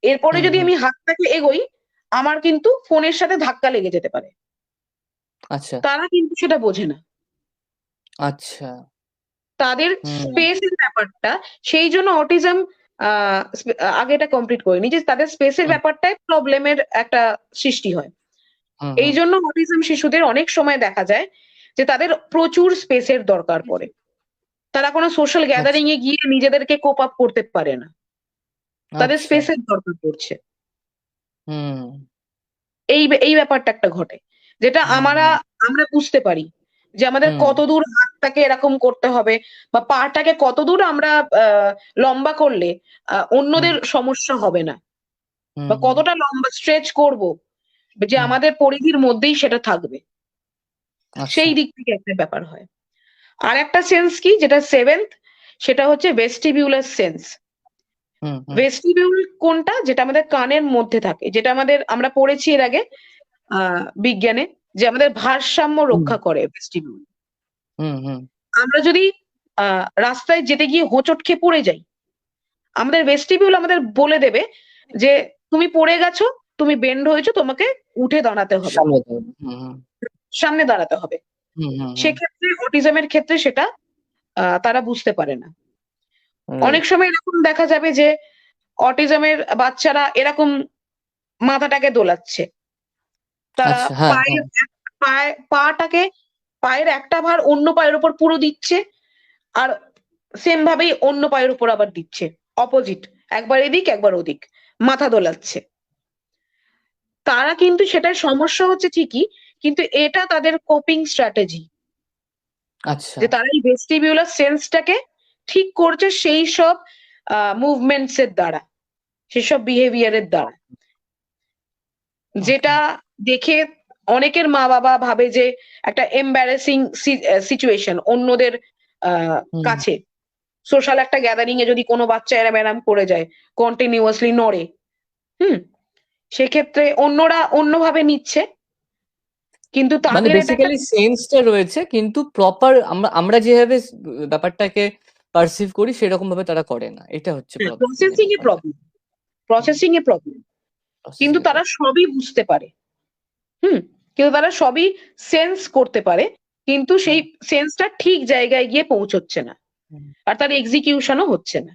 এরপরে হুম, যদি হুম, আমি হাতটাকে এগোই, আমার কিন্তু ফোনের সাথে ধাক্কা লেগে যেতে পারে। আচ্ছা, তারা কিন্তু সেটা বোঝে না। আচ্ছা, তাদের হুম, স্পেস এর ব্যাপারটা সেইজন্য অটিজম আ আগে এটা কমপ্লিট করিনি যে তাদের স্পেস এর হুম, ব্যাপারটায় প্রবলেমের একটা সৃষ্টি হয়। হুম, হুম, এইজন্য অটিজম শিশুদের অনেক সময় দেখা যায় যে তাদের প্রচুর স্পেসের দরকার পড়ে। তারা কোনো সোশ্যাল আচ্ছা, গ্যাদারিং এ গিয়ে নিজেদেরকে কোপ আপ করতে পারে না। তাদের আচ্ছা, স্পেসের দরকার পড়ছে। হুম, এই ব্যাপারটা একটা ঘটে। যেটা হুম, হুম, আমরা বুঝতে পারি যে আমাদের হুম, কতদূর হাতটাকে এরকম করতে হবে বা পাটাকে কতদূর আমরা আ লম্বা করলে হুম, অন্যদের সমস্যা হবে না। হুম, বা হুম, কতটা লম্বা স্ট্রেচ করব যে হুম, আমাদের পরিধির মধ্যেই সেটা থাকবে। আচ্ছা, সেই দিক থেকে একটা ব্যাপার হয়। আরেকটা সেন্স কি যেটা 7th সেটা হচ্ছে ভেস্টিবিউলার সেন্স। হুম, হুম, ভেস্টিবিউল কোনটা? যেটা আমাদের কানের মধ্যে থাকে। যেটা আমরা পড়েছি এর আগে আ বিজ্ঞানে যে আমাদের ভারসাম্য হুম, রক্ষা করে ভেস্টিবিউল। হুম, হুম, আমরা যদি আ রাস্তায় যেতে গিয়ে হোঁচট খেয়ে পড়ে যাই, আমাদের ভেস্টিবিউল আমাদের বলে দেবে যে, "তুমি পড়ে গেছো, তুমি বেন্ড হয়েছো, তোমাকে উঠে দাঁড়াতে হবে। সামলাতে হবে। হুম, হুম, সামনে দাঁড়াতে হবে।" হুম, হুম, হুম, সেক্ষেত্রে অটিজমের ক্ষেত্রে সেটা তারা বুঝতে পারে না। অনেক রাইট। সময় এরকম দেখা যাবে যে অটিজমের বাচ্চারা এরকম মাথাটাকে দোলাচ্ছে। তারা আচ্ছা, হ্যাঁ, পায়ের হ্যাঁ, পাটাকে পায়ের একটা ভার অন্য পায়ের উপর পুরো দিচ্ছে। আর সেম ভাবেই অন্য পায়ের উপর আবার দিচ্ছে। অপোজিট। একবার এদিক, একবার ওদিক। মাথা দোলাচ্ছে। তারা কিন্তু সেটায় সমস্যা হচ্ছে ঠিকই, কিন্তু এটা তাদের কোপিং স্ট্র্যাটেজি। আচ্ছা, যে তারা এই ভেস্টিবিউলার সেন্সটাকে ঠিক করছে সেইসব মুভমেন্টস এর দ্বারা, সেসব বিহেভিয়ার এর দ্বারা। ওকে, যেটা দেখে অনেকের মা-বাবা ভাবে যে একটা এম্বারাসিং সিচুয়েশন অন্যদের আ হুম, কাছে। সোশ্যাল একটা গ্যাদারিং এ যদি কোনো বাচ্চা এরম করে যায়, কন্টিনিউয়াসলি নড়ে, হুম? সেক্ষেত্রে অন্যরা অন্যভাবে নিচ্ছে। কিন্তু মানে তাদের এটা একটা বেসিক্যালি সেন্সটা রয়েছে কিন্তু প্রপার আমরা আমরা যেভাবে ব্যাপারটাকে পারসিভ করি সেরকম ভাবে তারা করে না। এটা হচ্ছে মানে প্রসেসিং এ ব্যাপারটা। প্রবলেম। হুম, প্রসেসিং এ প্রবলেম। প্রসেসিং কিন্তু এর তারা প্রবলেম। সবই বুঝতে পারে। হুম? কিন্তু তারা সবই সেন্স করতে পারে। কিন্তু হুম, সেই সেন্সটা ঠিক জায়গায় গিয়ে পৌঁছচ্ছে না। হুম, আর তার এক্সিকিউশন ও হচ্ছে না।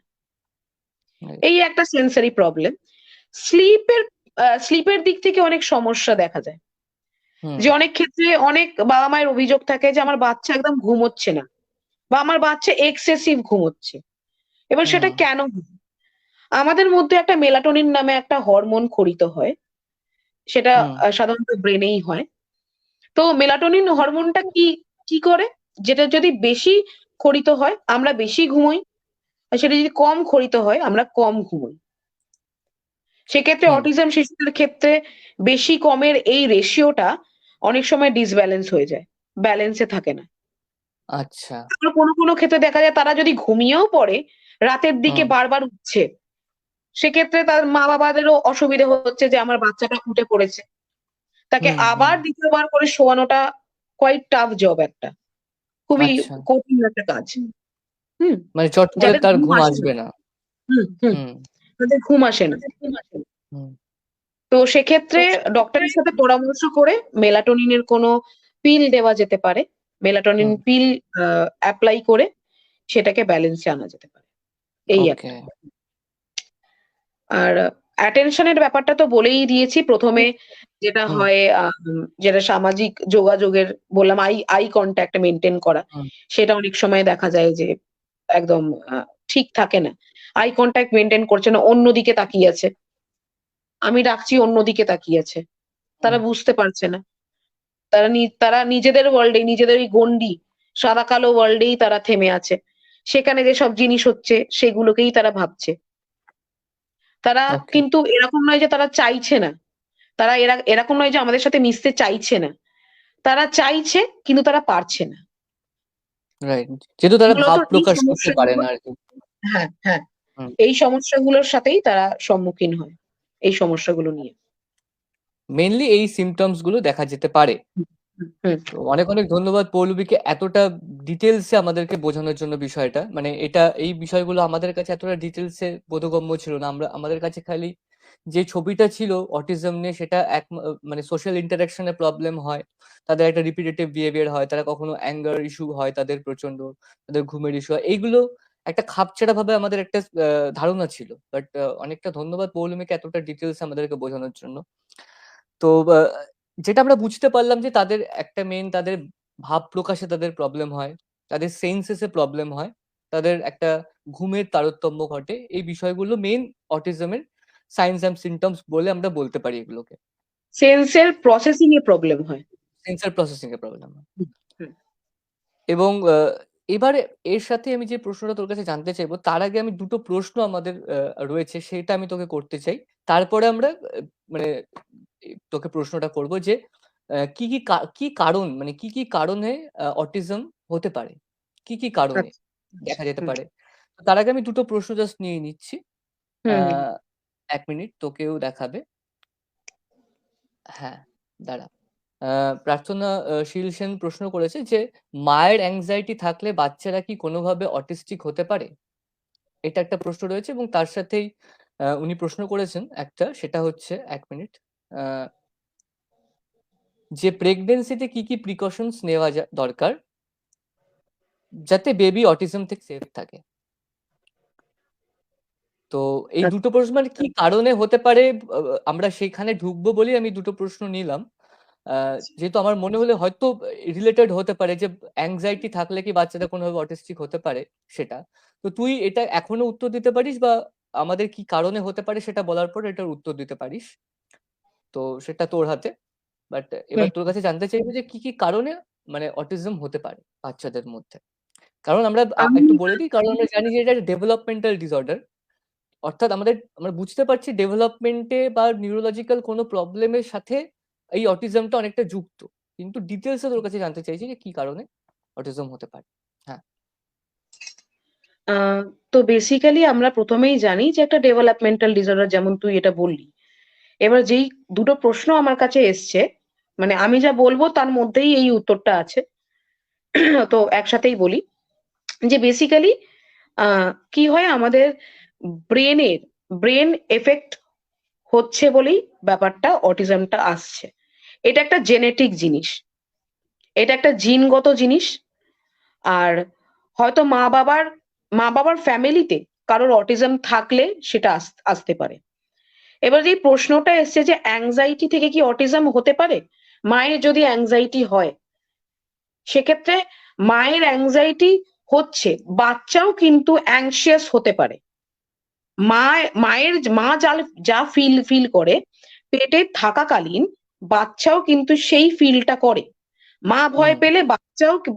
রাইট। এই একটা সেনসরি প্রবলেম। স্লিপের স্লিপের দিক থেকে অনেক সমস্যা দেখা যায়। হুম, যে অনেক ক্ষেত্রে অনেক বাবা-মায়ের অভিযোগ থাকে যে আমার বাচ্চা একদম ঘুমোচ্ছে না বা আমার বাচ্চা এক্সেসিভ ঘুমোচ্ছে। এবার সেটা হুম, কেন হয়? আমাদের মধ্যে একটা মেলাটোনিন নামে একটা হরমোন খরিত হয়। সেটা হুম, সাধারণত ব্রেনেই হয়। তো মেলাটোনিন হরমোনটা কি করে? যেটা যদি বেশি খরিত হয় আমরা বেশি ঘুমোই। আর সেটা যদি কম খরিত হয় আমরা কম ঘুমোই। সেক্ষেত্রে হুম, অটিজম শিশুদের ক্ষেত্রে বেশি কমের এই রেশিওটা অনেক সময় ডিসব্যালেন্স হয়ে যায়। ব্যালেন্সে থাকে না। আচ্ছা, আবার কোনো ক্ষেত্রে দেখা যায় তারা যদি ঘুমিয়েও পড়ে, রাতের দিকে হুম, বারবার উঠছে। সেক্ষেত্রে তার মা-বাবাদেরও অসুবিধে হচ্ছে যে আমার বাচ্চাটা উঠে পড়েছে। তাকে হুম, হুম, আবার ২য় বার করে শোয়ানোটা কোয়াইট টাফ জব একটা। খুবই আচ্ছা। কঠিন একটা কাজ। হুম? মানে চট করে যাদের তার ঘুম ঘুম আসে না। আসবে না। হুম। হুম, তাদের ঘুম আসে না। হুম, তো সেক্ষেত্রে ডক্টরের সাথে পরামর্শ করে মেলাটোনিনের কোনো পিল দেওয়া যেতে পারে। মেলাটোনিন হুম, পিল এপ্লাই করে সেটাকে ব্যালেন্সে আনা যেতে পারে। এই ওকে। একটা। আর অ্যাটেনশন এর ব্যাপারটা তো বলেই দিয়েছি। ১ম এ যেটা হুম, হয় যেটা সামাজিক যোগাযোগের বললাম আই কনট্যাক্ট মেইনটেইন করা। হুম, সেটা অনেক সময় দেখা যায় যে একদম ঠিক থাকে না। আই কনট্যাক্ট মেইনটেইন করছে না, অন্যদিকে তাকিয়ে আছে। আমি ডাকছি অন্যদিকে তাকিয়ে আছে। হুম, তারা বুঝতে পারছে না। তারা নিজেদের ওয়ার্লড এ নিজেদের ওই গণ্ডি, সাদা কালো ওয়ার্লড এই তারা থেমে আছে। সেখানে যেসব জিনিস হচ্ছে সেগুলোকেই তারা ভাবছে। তারা ওকে, কিন্তু এরকম নয় যে তারা চাইছে না। তারা এরকম নয় যে আমাদের সাথে মিশতে চাইছে না। তারা চাইছে কিন্তু তারা পারছে না। রাইট। যেহেতু তারা মূলত ভাব এই প্রকাশ করতে পারে সমস্যাগুলো না আরকি। হ্যাঁ, হ্যাঁ। হুম। এই সমস্যাগুলোর সাথেই তারা সম্মুখীন হয়। এই সমস্যাগুলো নিয়ে। মেইনলি এই সিম্পটমস গুলো দেখা যেতে পারে। হুম, হুম, হুম। তো অনেক, অনেক ধন্যবাদ পৌলমীকে এতটা ডিটেইলস এ আমাদেরকে বোঝানোর জন্য বিষয়টা। মানে এই বিষয়গুলো আমাদের কাছে এতটা ডিটেইলস এ বোধগম্য ছিল না। আমাদের কাছে খালি যে ছবিটা ছিল অটিজম নিয়ে সেটা মানে সোশ্যাল ইন্টারেকশন এ প্রবলেম হয়। তাদের একটা রিপিটেটিভ বিহেভিয়ার হয়। তারা কখনো অ্যাঙ্গার ইস্যু হয় তাদের প্রচন্ড। তাদের ঘুমের ইস্যু হয়। এইগুলো একটা খাপছাড়া ভাবে আমাদের একটা ধারণা ছিল। বাট অনেকটা ধন্যবাদ পৌলমীকে এতটা ডিটেইলস আমাদেরকে বোঝানোর জন্য। তো যেটা আমরা বুঝতে পারলাম যে তাদের একটা মেইন তাদের ভাব প্রকাশে তাদের প্রবলেম হয়। তাদের সেন্সেস এ প্রবলেম হয়। তাদের একটা ঘুমের তারতম্য ঘটে। এই বিষয়গুলো মেইন অটিজমের সাইনস অ্যান্ড সিম্পটমস বলে আমরা বলতে পারি এগুলোকে। সেন্সের প্রসেসিং এ প্রবলেম হয়। সেন্সর প্রসেসিং এর প্রবলেম হয়। হুম, হুম। এবং এবারে এর সাথে আমি যে প্রশ্নটা তোর কাছে জানতে চাইবো তার আগে আমি ২ টো প্রশ্ন আমাদের রয়েছে সেটা আমি তোকে করতে চাই। তারপরে আমরা মানে তোকে প্রশ্নটা করব যে কি কারণ মানে কি কারণে অটিজম হতে পারে? কি কারণে আচ্ছা, আচ্ছা। দেখা যেতে হুম, পারে? তো তার আগে আমি ২ টো প্রশ্ন জাস্ট নিয়ে নিচ্ছি। আ হুম, হুম। ১ মিনিট তোকেও দেখাবে। হ্যাঁ, দাঁড়া। আ প্রার্থনা শীল সেন প্রশ্ন করেছে যে, মায়ের anxiety থাকলে বাচ্চারা কি কোনোভাবে অটিস্টিক হতে পারে? এটা একটা প্রশ্ন রয়েছে এবং তার সাথেই উনি প্রশ্ন করেছেন একটা সেটা হচ্ছে ১ মিনিট। আ যে প্রেগন্যান্সিতে কি প্রিকশনস নেওয়া দরকার যাতে বেবি অটিজম থেকে সেফ থাকে? তো এই আচ্ছা। দুটো প্রশ্ন মানে কি কারণে হতে পারে আ আমরা সেখানে ঢুকবো বলেই আমি দুটো প্রশ্ন নিলাম। আ যেহেতু আমার মনে হলো হয়তো রিলেটেড হতে পারে যে anxiety থাকলে কি বাচ্চাদের কোনোভাবে অটিস্টিক হতে পারে সেটা। তো তুই এটা এখনো উত্তর দিতে পারিস বা আমাদের কি কারণে হতে পারে সেটা বলার পর এটার উত্তর দিতে পারিস। তো সেটা তোর হাতে। বাট এবার হুম, তোর কাছে জানতে চাইবো যে কি কারণে মানে অটিজম হতে পারে বাচ্চাদের মধ্যে? কারণ আমরা আমি একটু বলে দিই কারণ আমরা জানি যে এটা ডেভেলপমেন্টাল ডিসঅর্ডার। অর্থাৎ আমরা বুঝতে পারছি ডেভেলপমেন্টে বা নিউরোলজিক্যাল কোনো প্রবলেমের সাথে এই অটিজমটা অনেকটা যুক্ত। কিন্তু ডিটেইলস এ তোর কাছে জানতে চাইছি যে কি কারণে অটিজম হতে পারে? হ্যাঁ। আ তো বেসিক্যালি আমরা ১ম এই জানি যে একটা ডেভেলপমেন্টাল ডিসঅর্ডার যেমন তুই এটা বললি। এবার যেই দুটো প্রশ্ন আমার কাছে এসছে, মানে আমি যা বলব তার মধ্যেই এই উত্তরটা আছে। তো একসাথেই বলি যে বেসিক্যালি আ কি হয় আমাদের ব্রেনের ব্রেন এফেক্ট হচ্ছে বলেই ব্যাপারটা অটিজমটা আসছে। এটা একটা জেনেটিক জিনিস। এটা একটা জিনগত জিনিস। আর হয়তো মা-বাবার ফ্যামিলিতে কারোর অটিজম থাকলে সেটা আসতে পারে। এবার যেই প্রশ্নটা এসছে যে anxiety থেকে কি অটিজম হতে পারে? মায়ের যদি anxiety হয়, সেক্ষেত্রে মায়ের anxiety হচ্ছে, বাচ্চাও কিন্তু anxious হতে পারে। মা যা ফিল করে পেটে থাকাকালীন বাচ্চাও কিন্তু সেই ফিলটা করে। মা ভয় হুম, পেলে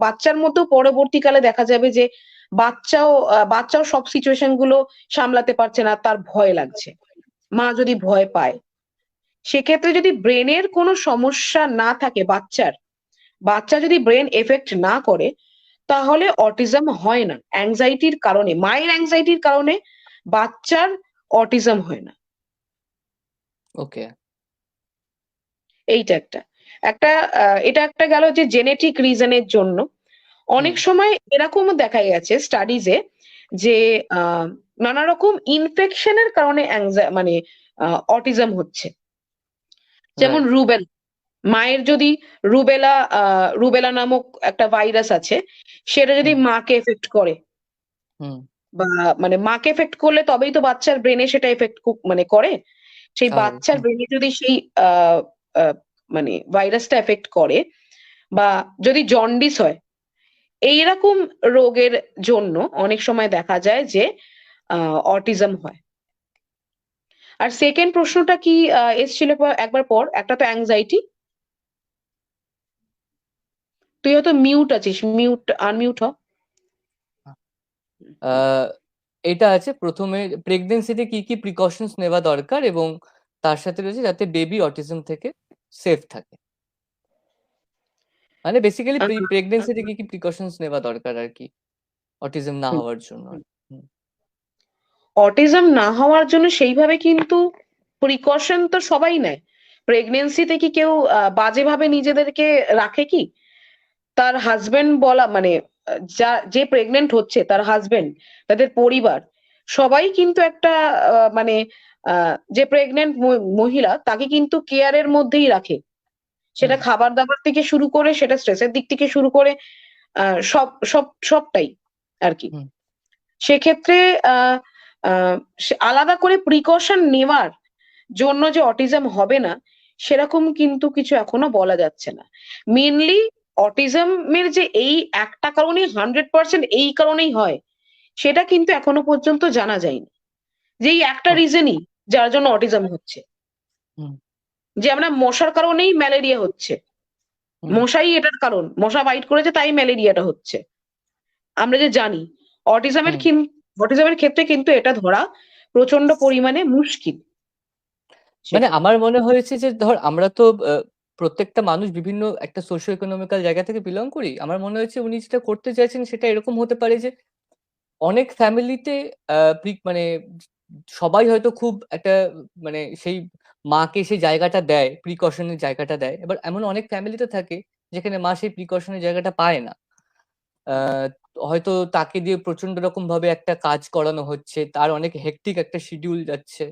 বাচ্চার মধ্যেও পরবর্তীকালে দেখা যাবে যে বাচ্চাও সব সিচুয়েশন গুলো সামলাতে পারছে না, তার ভয় লাগছে। মা যদি ভয় পায়, সেক্ষেত্রে যদি ব্রেনের কোনো সমস্যা না থাকে বাচ্চা যদি ব্রেন এফেক্ট না করে, তাহলে অটিজম হয় না। অ্যাংজাইটির কারণে, মায়ের অ্যাংজাইটির কারণে বাচ্চার অটিজম হয় না। ওকে। এইটা একটা একটা এটা একটা গেল যে জেনেটিক রিজনের জন্য। হুম, অনেক সময় এরকমও দেখা গেছে স্টাডিজে যে নানা রকম ইনফেকশনের কারণে মানে অটিজম হচ্ছে। যেমন রাইট। মায়ের যদি রুবেলা নামক একটা ভাইরাস আছে, সেটা যদি হুম, মাকে এফেক্ট করে, হুম, বা মানে মাকে এফেক্ট করলে তবেই তো বাচ্চার ব্রেনে সেটা এফেক্ট মানে করে। সেই স্বাভাবিক। বাচ্চার হুম, ব্রেনে যদি সেই আহ আহ, মানে ভাইরাসটা এফেক্ট করে, বা যদি জন্ডিস হয়, এইরকম রোগের জন্য অনেক সময় দেখা যায় যে অটিজম হয়। আর সেকেন্ড প্রশ্নটা কি এসেছিল একবার পর? একটা তো অ্যাংজাইটি। তুই হয়তো মিউট আছিস, আনমিউট হ। আহ, এটা আছে প্রথমে, প্রেগনেন্সিতে কি কি প্রিকশনস নেওয়া দরকার, এবং তার সাথে রয়েছে যাতে বেবি অটিজম থেকে সেফ থাকে। মানে বেসিক্যালি প্রেগনেন্সিতে কি কি প্রিকশনস নেওয়া দরকার আর কি, অটিজম না হওয়ার জন্য। হুম, অটিজম না হওয়ার জন্য সেইভাবে কিন্তু প্রিকশন তো সবাই নেয়। প্রেগনেন্সিতে কি কেউ বাজেভাবে নিজেদেরকে রাখে কি? তার হাজবেন্ড বলা মানে যে প্রেগনেন্ট হচ্ছে তার হাজবেন্ড, তাদের পরিবার, সবাই কিন্তু একটা মানে যে প্রেগনেন্ট মহিলা তাকে কিন্তু কেয়ারের মধ্যেই রাখে। সেটা হুম, খাবার দাবার থেকে শুরু করে, সেটা স্ট্রেসের দিক থেকে শুরু করে সবটাই আর কি। হুম, সেক্ষেত্রে আহ আলাদা করে প্রিকশন নেওয়ার জন্য যে অটিজম হবে না, সেরকম কিন্তু কিছু এখনো বলা যাচ্ছে না। মেনলি অটিজমের যে এই একটা কারণেই 100% এই কারণেই হয়, সেটা কিন্তু এখনো পর্যন্ত জানা যায়নি। যে এই একটা ওকে, রিজনই যার জন্য অটিজম হচ্ছে, হুম, যে আমরা মশার কারণেই ম্যালেরিয়া হচ্ছে, হুম, মশাই এটার কারণ, মশা বাইট করেছে তাই ম্যালেরিয়াটা হচ্ছে, আমরা যে জানি। অটিজমের হুম। অটিজমের ক্ষেত্রে কিন্তু এটা ধরা প্রচন্ড পরিমাণে মুশকিল। মানে সেটা আমার মনে হয়েছে যে ধর আমরা তো প্রত্যেকটা মানুষ বিভিন্ন একটা সোশ্യോ ইকোনমিক্যাল জায়গা থেকে বিলং করি। আমার মনে হয়েছে উনি যেটা করতে চাইছেন সেটা এরকম হতে পারে যে অনেক ফ্যামিলিতে মানে সবাই হয়তো খুব একটা মানে সেই মাকে সেই জায়গাটা দেয়, প্রিকশন এর জায়গাটা দেয়। এবার এমন অনেক ফ্যামিলিতে থাকে যেখানে মা সেই প্রিকশন এর জায়গাটা পায় না। আ হয়তো তাকে দিয়ে প্রচন্ড রকম ভাবে একটা কাজ করানো হচ্ছে। তার অনেক হেক্টিক একটা শিডিউল যাচ্ছে।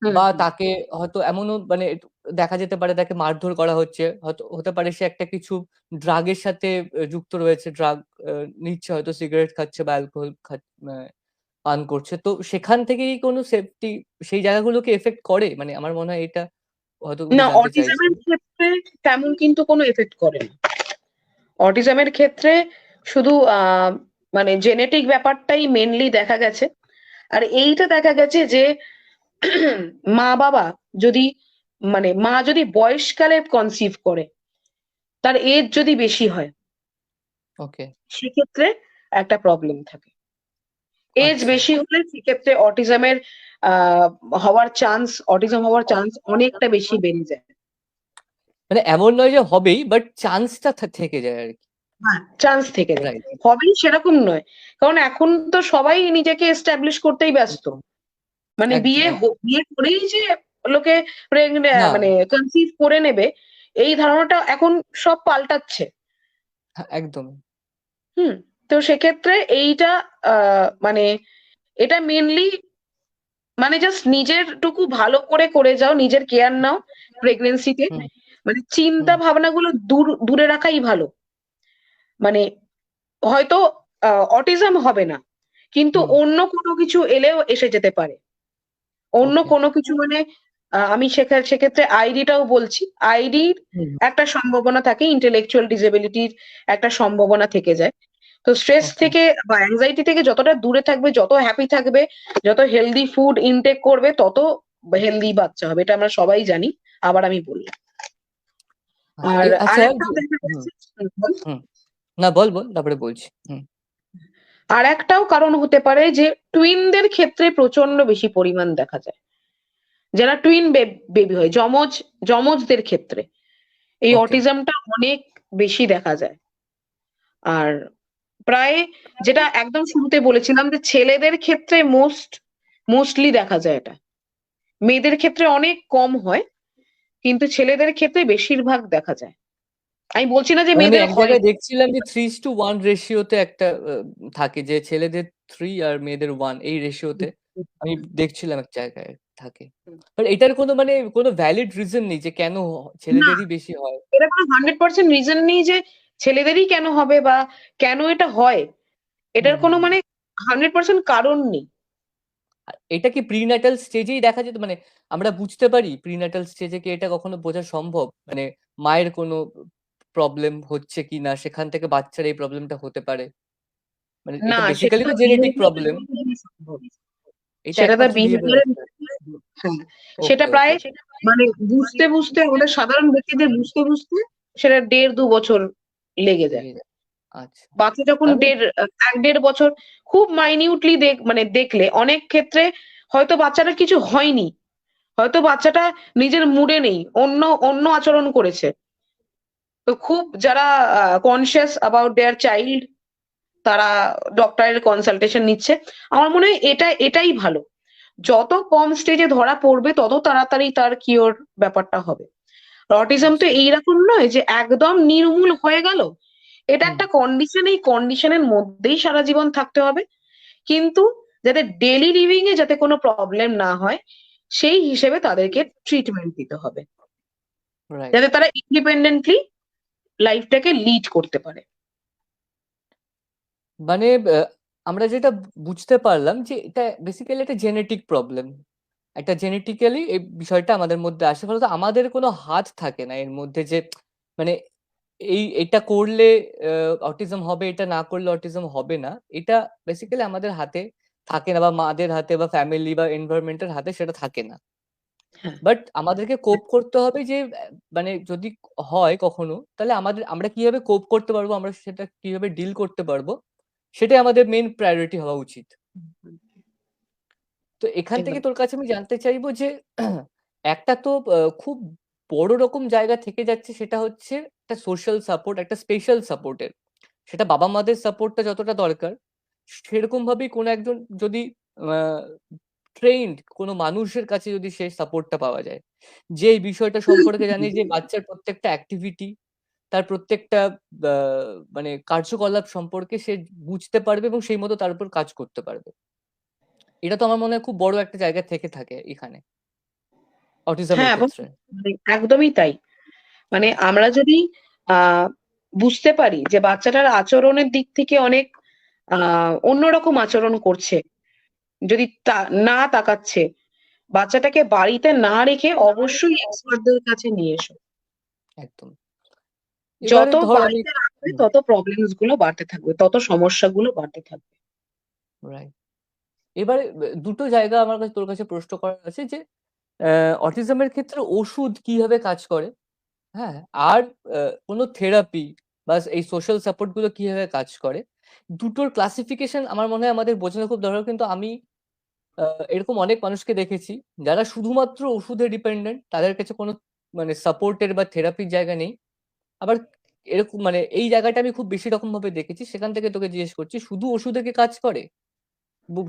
হুম বা হুম তাকে হয়তো এমনও মানে দেখা যেতে পারে তাকে মারধর করা হচ্ছে। হয়তো হতে পারে সে একটা কিছু ড্রাগ এর সাথে যুক্ত রয়েছে। ড্রাগ আ নিচ্ছে, হয়তো সিগারেট খাচ্ছে বা অ্যালকোহল পান করছে। তো সেখান থেকেই কোনো সেফটি সেই জায়গাগুলোকে এফেক্ট করে? মানে আমার মনে হয় এটা হয়তো উনি না, জানতে চাইছেন। অটিজমের ক্ষেত্রে তেমন কিন্তু কোনো এফেক্ট করে না। অটিজমের ক্ষেত্রে শুধু মানে জেনেটিক ব্যাপারটাই মেনলি দেখা গেছে। আর এইটা দেখা গেছে যে মা বাবা যদি মা যদি বয়সকালে কনসিভ করে, তার এজ যদি বেশি হয়, ওকে, সেক্ষেত্রে একটা প্রবলেম থাকে। এজ আচ্ছা। বেশি হলে সেক্ষেত্রে আহ অটিজম হওয়ার চান্স অনেকটা বেশি বেড়ে যায়। মানে এমন নয় যে হবেই, বাট চান্সটা থেকে যায় আরকি। হ্যাঁ, চান্স থেকে যায়। রাইট। হবেই সেরকম নয়। কারণ এখন তো সবাই নিজেকে এস্টাবলিশ করতেই ব্যস্ত। একদম, মানে একদম, একদম। বিয়ে করেই যে লোকে না, কনসিভ করে নেবে, এই ধারণাটা এখন সব পাল্টাচ্ছে। হ্যাঁ, একদম। হুম। তো সেক্ষেত্রে এইটা মানে এটা মেনলি জাস্ট নিজের টুকু ভালো করে যাও, নিজের কেয়ার নাও প্রেগনেন্সিতে। হুম, চিন্তা হুম, ভাবনাগুলো দূরে রাখাই ভালো। মানে হয়তো অটিজম হবে না, কিন্তু হুম, অন্য কোনো কিছু এলেও এসে যেতে পারে। অন্য ওকে। কোনো কিছু আমি সেক্ষেত্রে আইডিটাও বলছি। আইডির হুম, একটা সম্ভাবনা থাকে, ইন্টেলেকচুয়াল ডিসেবিলিটির একটা সম্ভাবনা থেকে যায়। তো স্ট্রেস ওকে। থেকে বা অ্যাংজাইটি থেকে যতটা দূরে থাকবে, যত হ্যাপি থাকবে, যত হেলদি ফুড ইনটেক করবে, তত হেলদি বাচ্চা হবে, এটা আমরা সবাই জানি। আবার আমি বললাম। আচ্ছা, আর আচ্ছা আরেকটাও দেখা হুম, গেছে, বল। হুম। না, বল, বল, তারপরে বলছি। হুম। আর একটাও কারণ হতে পারে যে টুইনদের ক্ষেত্রে প্রচন্ড বেশি পরিমাণ দেখা যায়, যারা টুইন বেবি হয়, যমজদের ক্ষেত্রে এই ওকে। অটিজমটা অনেক বেশি দেখা যায়। আর প্রায়, যেটা একদম শুরুতে বলেছিলাম, যে ছেলেদের ক্ষেত্রে মোস্টলি দেখা যায় এটা, মেয়েদের ক্ষেত্রে অনেক কম হয়, কিন্তু ছেলেদের ক্ষেত্রে বেশিরভাগ দেখা যায়। আমি বলছি না যে মানে আমি মেয়েদের এক হয় জায়গায় না। দেখছিলাম যে 3:1 রেশিওতে একটা থাকে, যে ছেলেদের 3 আর মেয়েদের 1, এই রেশিওতে আমি দেখছিলাম এক জায়গায় থাকে। বাট এটার কোনো মানে কোনো ভ্যালিড রিজন নেই যে কেন না, ছেলেদেরই বেশি হয়। এটা কোনো 100% রিজন নেই যে ছেলেদেরই কেন হবে বা কেন এটা হয়, হুম, এটার হুম, কোনো হুম। মানে 100% কারণ নেই। আর এটা কি প্রিন্যাটাল স্টেজেই দেখা যেত, মানে আমরা বুঝতে পারি প্রিন্যাটাল স্টেজে কি এটা কখনো বোঝা সম্ভব, মানে মায়ের কোনো প্রবলেম হচ্ছে কি না, সেখান থেকে বাচ্চার এই প্রবলেমটা হতে পারে, মানে না, এটা সেটা বেসিক্যালি তো তার জেনেটিক বিহেভিয়ারের প্রবলেম, মধ্যেই সম্ভব। এটা সেটা তার একমাত্র বিহেভিয়ারের, বিহেভিয়ার। হ্যাঁ, সেটা ওকে, প্রায় ওকে। মানে বুঝতে বুঝতে, আমাদের সাধারণ ব্যক্তিদের বুঝতে বুঝতে সেটা 1.5-2 বছর লেগে যায়। লেগে যায়। আচ্ছা। বাচ্চা যখন তার মানে 1-1.5 বছর খুব মাইনিউটলি মানে দেখলে অনেক ক্ষেত্রে হয়তো বাচ্চাটার কিছু হয়নি, হয়তো বাচ্চাটা নিজের মুডে নেই, অন্য অন্য আচরণ করেছে। তো খুব যারা কনসিয়াস অ্যাবাউট দেয়ার চাইল্ড, তারা ডক্টরের কনসালটেশন নিচ্ছে। আমার মনে হয় এটাই ভালো। যত কম স্টেজে ধরা পড়বে তত তাড়াতাড়ি তার কিওর ব্যাপারটা হবে। অটিজম তো আচ্ছা। এইরকম নয় যে একদম নির্মূল হয়ে গেল। এটা হুম। একটা কন্ডিশন, এই কন্ডিশনের মধ্যেই সারা জীবন থাকতে হবে। কিন্তু যাতে ডেইলি লিভিং এ যাতে কোনো প্রবলেম না হয়, সেই হিসেবে তাদেরকে ট্রিটমেন্ট দিতে হবে, রাইট। যাতে তারা ইন্ডিপেন্ডেন্টলি লাইফটাকে লিড করতে পারে। মানে আমরা যেটা বুঝতে পারলাম যে এটা বেসিক্যালি একটা জেনেটিক প্রবলেম, একটা জেনেটিক্যালি এই বিষয়টা আমাদের মধ্যে আসে, ফলত আমাদের কোনো হাত থাকে না এর মধ্যে যে মানে এটা করলে অটিজম হবে, এটা না করলে অটিজম হবে না, এটা বেসিক্যালি আমাদের হাতে থাকে না, বা মাদের হাতে বা ফ্যামিলি বা এনভায়রনমেন্টের হাতে সেটা থাকে না। হ্যাঁ, বাট আমাদেরকে কোপ করতে হবে যে মানে যদি হয় কখনো, তাহলে আমরা কিভাবে কোপ করতে পারবো, আমরা সেটা কিভাবে ডিল করতে পারবো, সেটাই আমাদের মেইন প্রায়োরিটি হওয়া উচিত। তো এখান থেকে একদম। তোর কাছে আমি জানতে চাইবো যে একটা তো খুব বড় রকম জায়গা থেকে যাচ্ছে, সেটা হচ্ছে একটা সোশ্যাল সাপোর্ট, একটা স্পেশাল সাপোর্টের। সেটা বাবা মাদের সাপোর্টটা যতটা দরকার, সেরকম ভাবেই কোনো একজন যদি ট্রেইনড কোনো মানুষের কাছে যদি সেই সাপোর্টটা পাওয়া যায়, যে এই বিষয়টা সম্পর্কে জানে, যে বাচ্চার প্রত্যেকটা অ্যাক্টিভিটি, তার প্রত্যেকটা মানে কার্যকলাপ সম্পর্কে সে বুঝতে পারবে এবং সেই মতো তার উপর কাজ করতে পারবে। এটা তো আমার মনে হয় খুব বড় একটা জায়গা থেকে থাকে এখানে, অটিজমের হ্যাঁ, এবং ক্ষেত্রে। মানে একদমই তাই। মানে আমরা যদি আহ বুঝতে পারি যে বাচ্চাটার আচরণের দিক থেকে অনেক অন্যরকম আচরণ করছে, যদি না তাকাচ্ছে, বাচ্চাটাকে বাড়িতে না রেখে অবশ্যই এক্সপার্টদের কাছে নিয়ে এসো। একদম। যত এবারে ধর আমি বাড়িতে রাখবে হুম, তত প্রবলেমস গুলো বাড়তে থাকবে, তত সমস্যাগুলো বাড়তে থাকবে। রাইট। এবারে দুটো জায়গা আমার কাছে তোর কাছে প্রশ্ন করার আছে যে অটিজমের ক্ষেত্রে ওষুধ কিভাবে কাজ করে, হ্যাঁ, আর কোনো থেরাপি বা এই সোশ্যাল সাপোর্ট গুলো কিভাবে কাজ করে, দুটোর ক্লাসিফিকেশন আমার মনে হয় আমাদের বোঝানো খুব দরকার। কিন্তু আমি এরকম অনেক মানুষকে দেখেছি যারা শুধুমাত্র ওষুধে ডিপেন্ডেন্ট, তাদের কাছে কোনো মানে সাপোর্টের বা থেরাপির জায়গা নেই। আবার এরকম মানে এই জায়গাটা আমি খুব বেশি রকম ভাবে দেখেছি, সেখান থেকে তোকে জিজ্ঞেস করছি, শুধু ওষুধে কি কাজ করে?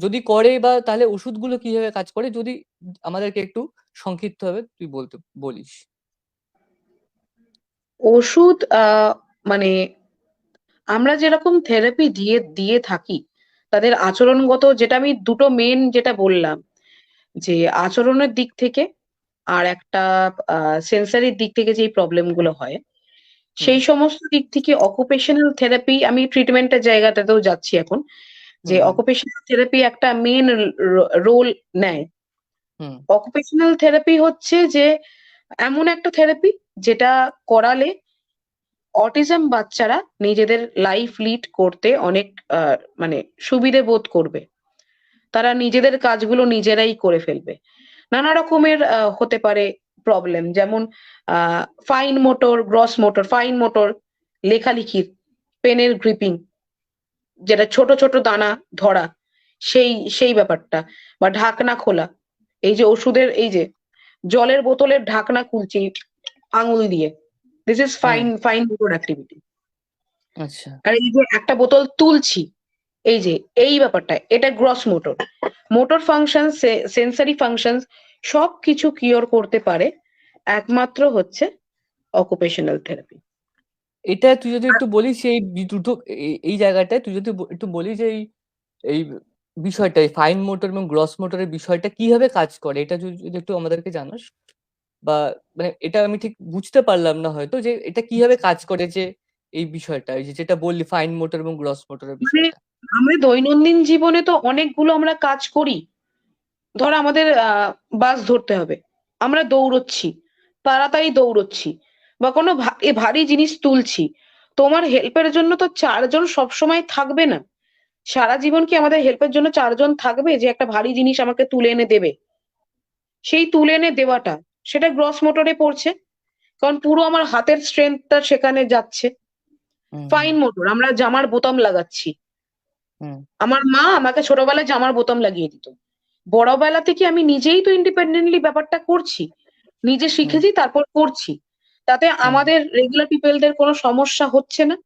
যদি করে বা তাহলে ওষুধগুলো কিভাবে কাজ করে, যদি আমাদেরকে একটু সংক্ষিপ্ত ভাবে তুই বলিস। ওষুধ মানে আমরা যেরকম থেরাপি দিয়ে দিয়ে থাকি, তাদের আচরণগত, যেটা আমি দুটো মেন যেটা বললাম, যে আচরণের দিক থেকে আর একটা সেন্সারির দিক থেকে যেই প্রবলেম গুলো হয়, হুম, সেই সমস্ত দিক থেকে অকুপেশনাল থেরাপি, আমি ট্রিটমেন্টের জায়গাটাতেও যাচ্ছি এখন, যে হুম, হুম, অকুপেশনাল থেরাপি একটা মেন রোল নেয়। হুম, অকুপেশনাল থেরাপি হচ্ছে যে এমন একটা থেরাপি যেটা করালে অটিজম বাচ্চারা নিজেদের লাইফ লিড করতে অনেক মানে সুবিধে বোধ করবে। তারা নিজেদের কাজগুলো নিজেরাই করে ফেলবে। নানা রকমের হতে পারে প্রবলেম, যেমন fine motor, gross motor. Fine motor লেখালেখির, পেনের গ্রিপিং, যেটা ছোট ছোট দানা ধরা, সেই সেই ব্যাপারটা, বা ঢাকনা খোলা, এই যে ওষুধের, এই যে জলের বোতলের ঢাকনা খুলছি আঙুল দিয়ে, this is hmm, fine fine motor activity. আচ্ছা। আর এই যে একটা বোতল তুলছি, এই যে এই ব্যাপারটা, এটা gross motor. Motor function, sensory function সবকিছু কিওর করতে পারে একমাত্র হচ্ছে অকুপেশনাল থেরাপি। এটা তুই যদি একটু বলিস এই দুটো, এই জায়গাটায় তুই যদি একটু বলিস যে এই এই বিষয়টা, এই ফাইন মোটর এবং গ্রস মোটরের বিষয়টা কিভাবে কাজ করে, এটা যদি একটু আমাদেরকে জানাস। বা মানে এটা আমি ঠিক বুঝতে পারলাম না হয়তো, যে এটা কিভাবে কাজ করে, যে এই বিষয়টা, এই যে যেটা বললি ফাইন মোটর এবং গ্রস মোটরের মানে বিষয়টা। আমরা দৈনন্দিন জীবনে তো অনেকগুলো আমরা কাজ করি। ধর আমাদের বাস ধরতে হবে, আমরা দৌড়চ্ছি, তাড়াতাড়ি দৌড়চ্ছি, বা কোনো ভারী জিনিস তুলছি। তোমার হেল্পের জন্য তো চারজন সবসময় থাকবে না। সারা জীবন কি আমাদের হেল্পের জন্য চারজন থাকবে যে একটা ভারী জিনিস আমাকে তুলে এনে দেবে? সেই তুলে এনে দেওয়াটা, সেটা গ্রস মোটরে পড়ছে, কারণ পুরো আমার হাতের স্ট্রেংথটা সেখানে যাচ্ছে। হুম, হুম, ফাইন মোটর, আমরা জামার বোতাম লাগাচ্ছি। হুম, আমার মা আমাকে ছোটবেলায় জামার বোতাম লাগিয়ে দিত। বড়বেলা থেকে আমি নিজেই তো ইন্ডিপেন্ডেন্টলি ব্যাপারটা করছি, নিজে হুম, শিখেছি তারপর করছি। তাতে হুম, আমাদের রেগুলার পিপলদের কোনো সমস্যা হচ্ছে না।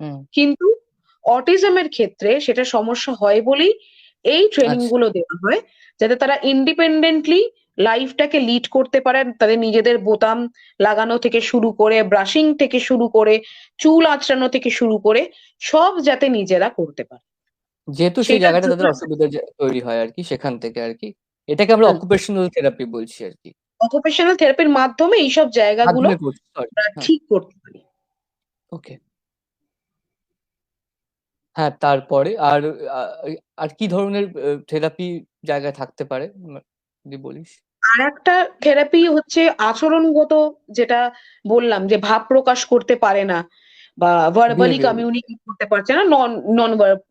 হুম, কিন্তু অটিজমের ক্ষেত্রে সেটা সমস্যা হয় বলেই এই ট্রেনিং আচ্ছা। গুলো দেওয়া হয়, যাতে তারা ইন্ডিপেন্ডেন্টলি লাইফটাকে লিড করতে পারেন। তাদের নিজেদের বোতাম লাগানো থেকে শুরু করে, ব্রাশিং থেকে শুরু করে, চুল আঁচড়ানো থেকে শুরু করে, সব যাতে নিজেরা করতে পারে যেহেতু সেই সেটার জায়গাটা জন্য তাদের অসুবিধা তৈরি হয় আর কি, সেখান থেকে আর কি এটাকে আমরা অকুপেশনাল থেরাপি বলছি আর কি। অকুপেশনাল থেরাপির মাধ্যমে এইসব জায়গাগুলো মাধ্যমে করছি, সরি। আমরা হ্যাঁ, ঠিক করতে পারি। ওকে। হ্যাঁ, তারপরে আর আর কি ধরনের থেরাপি জায়গায় থাকতে পারে, যদি বলিস। আর একটা থেরাপি হচ্ছে আচরণগত, যেটা বললাম যে ভাব প্রকাশ করতে পারে না বা ভার্বালি বিহেভিয়ার। কমিউনিকেট করতে পারছে না, নন নন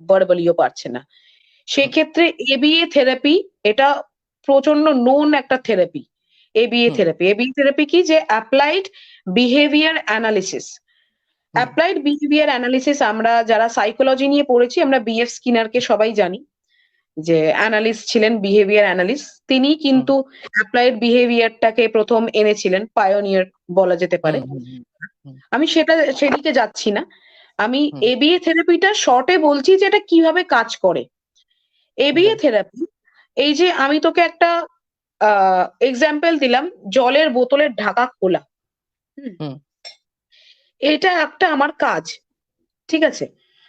ভার্বালিও পারছে না, সেক্ষেত্রে এবিএ থেরাপি, এটা প্রচন্ড নোন একটা থেরাপি। এবিএ হুম, থেরাপি, এবিএ থেরাপি কি, যে অ্যাপ্লাইড বিহেভিয়ার অ্যানালিসিস। হুম, অ্যাপ্লাইড বিহেভিয়ার অ্যানালিসিস, আমরা যারা সাইকোলজি নিয়ে পড়েছি, আমরা বিএফ স্কিনারকে সবাই জানি, যে অ্যানালিস্ট ছিলেন, বিহেভিয়ার অ্যানালিস্ট। তিনি হুম, কিন্তু অ্যাপ্লাইড বিহেভিয়ারটাকে প্রথম এনেছিলেন, পায়োনিয়ার বলা যেতে হুম, পারে। হুম, হুম, আমি সেদিকে যাচ্ছি না। আমি হুম, এবিএ থেরাপিটা শর্টে বলছি যে এটা কিভাবে কাজ করে। ABA right. থেরাপি, এই যে আমি তোকে একটা এক্সাম্পল দিলাম, জলের বোতলের ঢাকা খোলা। হুম, হুম, এটা একটা আমার কাজ, ঠিক আছে?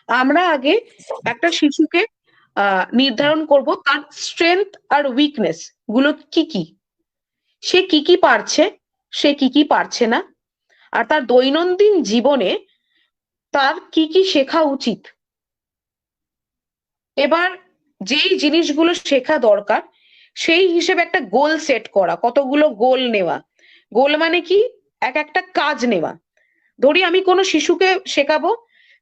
আমরা আগে একটা শিশুকে হুম, নির্ধারণ করব তার স্ট্রেংথ আর উইকনেস গুলো কি কি, সে কি কি পারছে, সে কি কি পারছে না, আর তার দৈনন্দিন জীবনে তার কি কি শেখা উচিত। এবার যেই জিনিসগুলো শেখা দরকার, সেই হিসেবে একটা গোল সেট করা, কতগুলো গোল নেওয়া। গোল মানে কি, এক একটা কাজ নেওয়া। ধরি আমি কোনো শিশুকে শেখাবো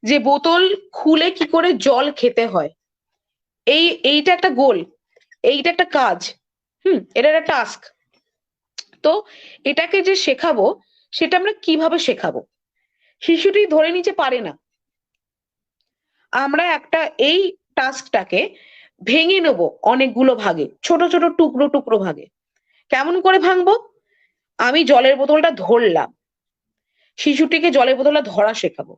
যে বোতল খুলে কি করে জল খেতে হয়, এইটা একটা গোল, এইটা একটা কাজ। এটা একটা টাস্ক। তো এটাকে যে শেখাবো, সেটা আমরা কিভাবে শেখাবো? শিশুটি ধরে নিতে পারে না, আমরা একটা এই টাস্কটাকে ভেঙে নেব অনেকগুলো ভাগে, ছোট ছোট টুকরো টুকরো ভাগে। কেমন করে ভাঙবো? আমি জলের বোতলটা ধরলাম, শিশুটিকে জলের বোতলটা ধরা শেখাবো।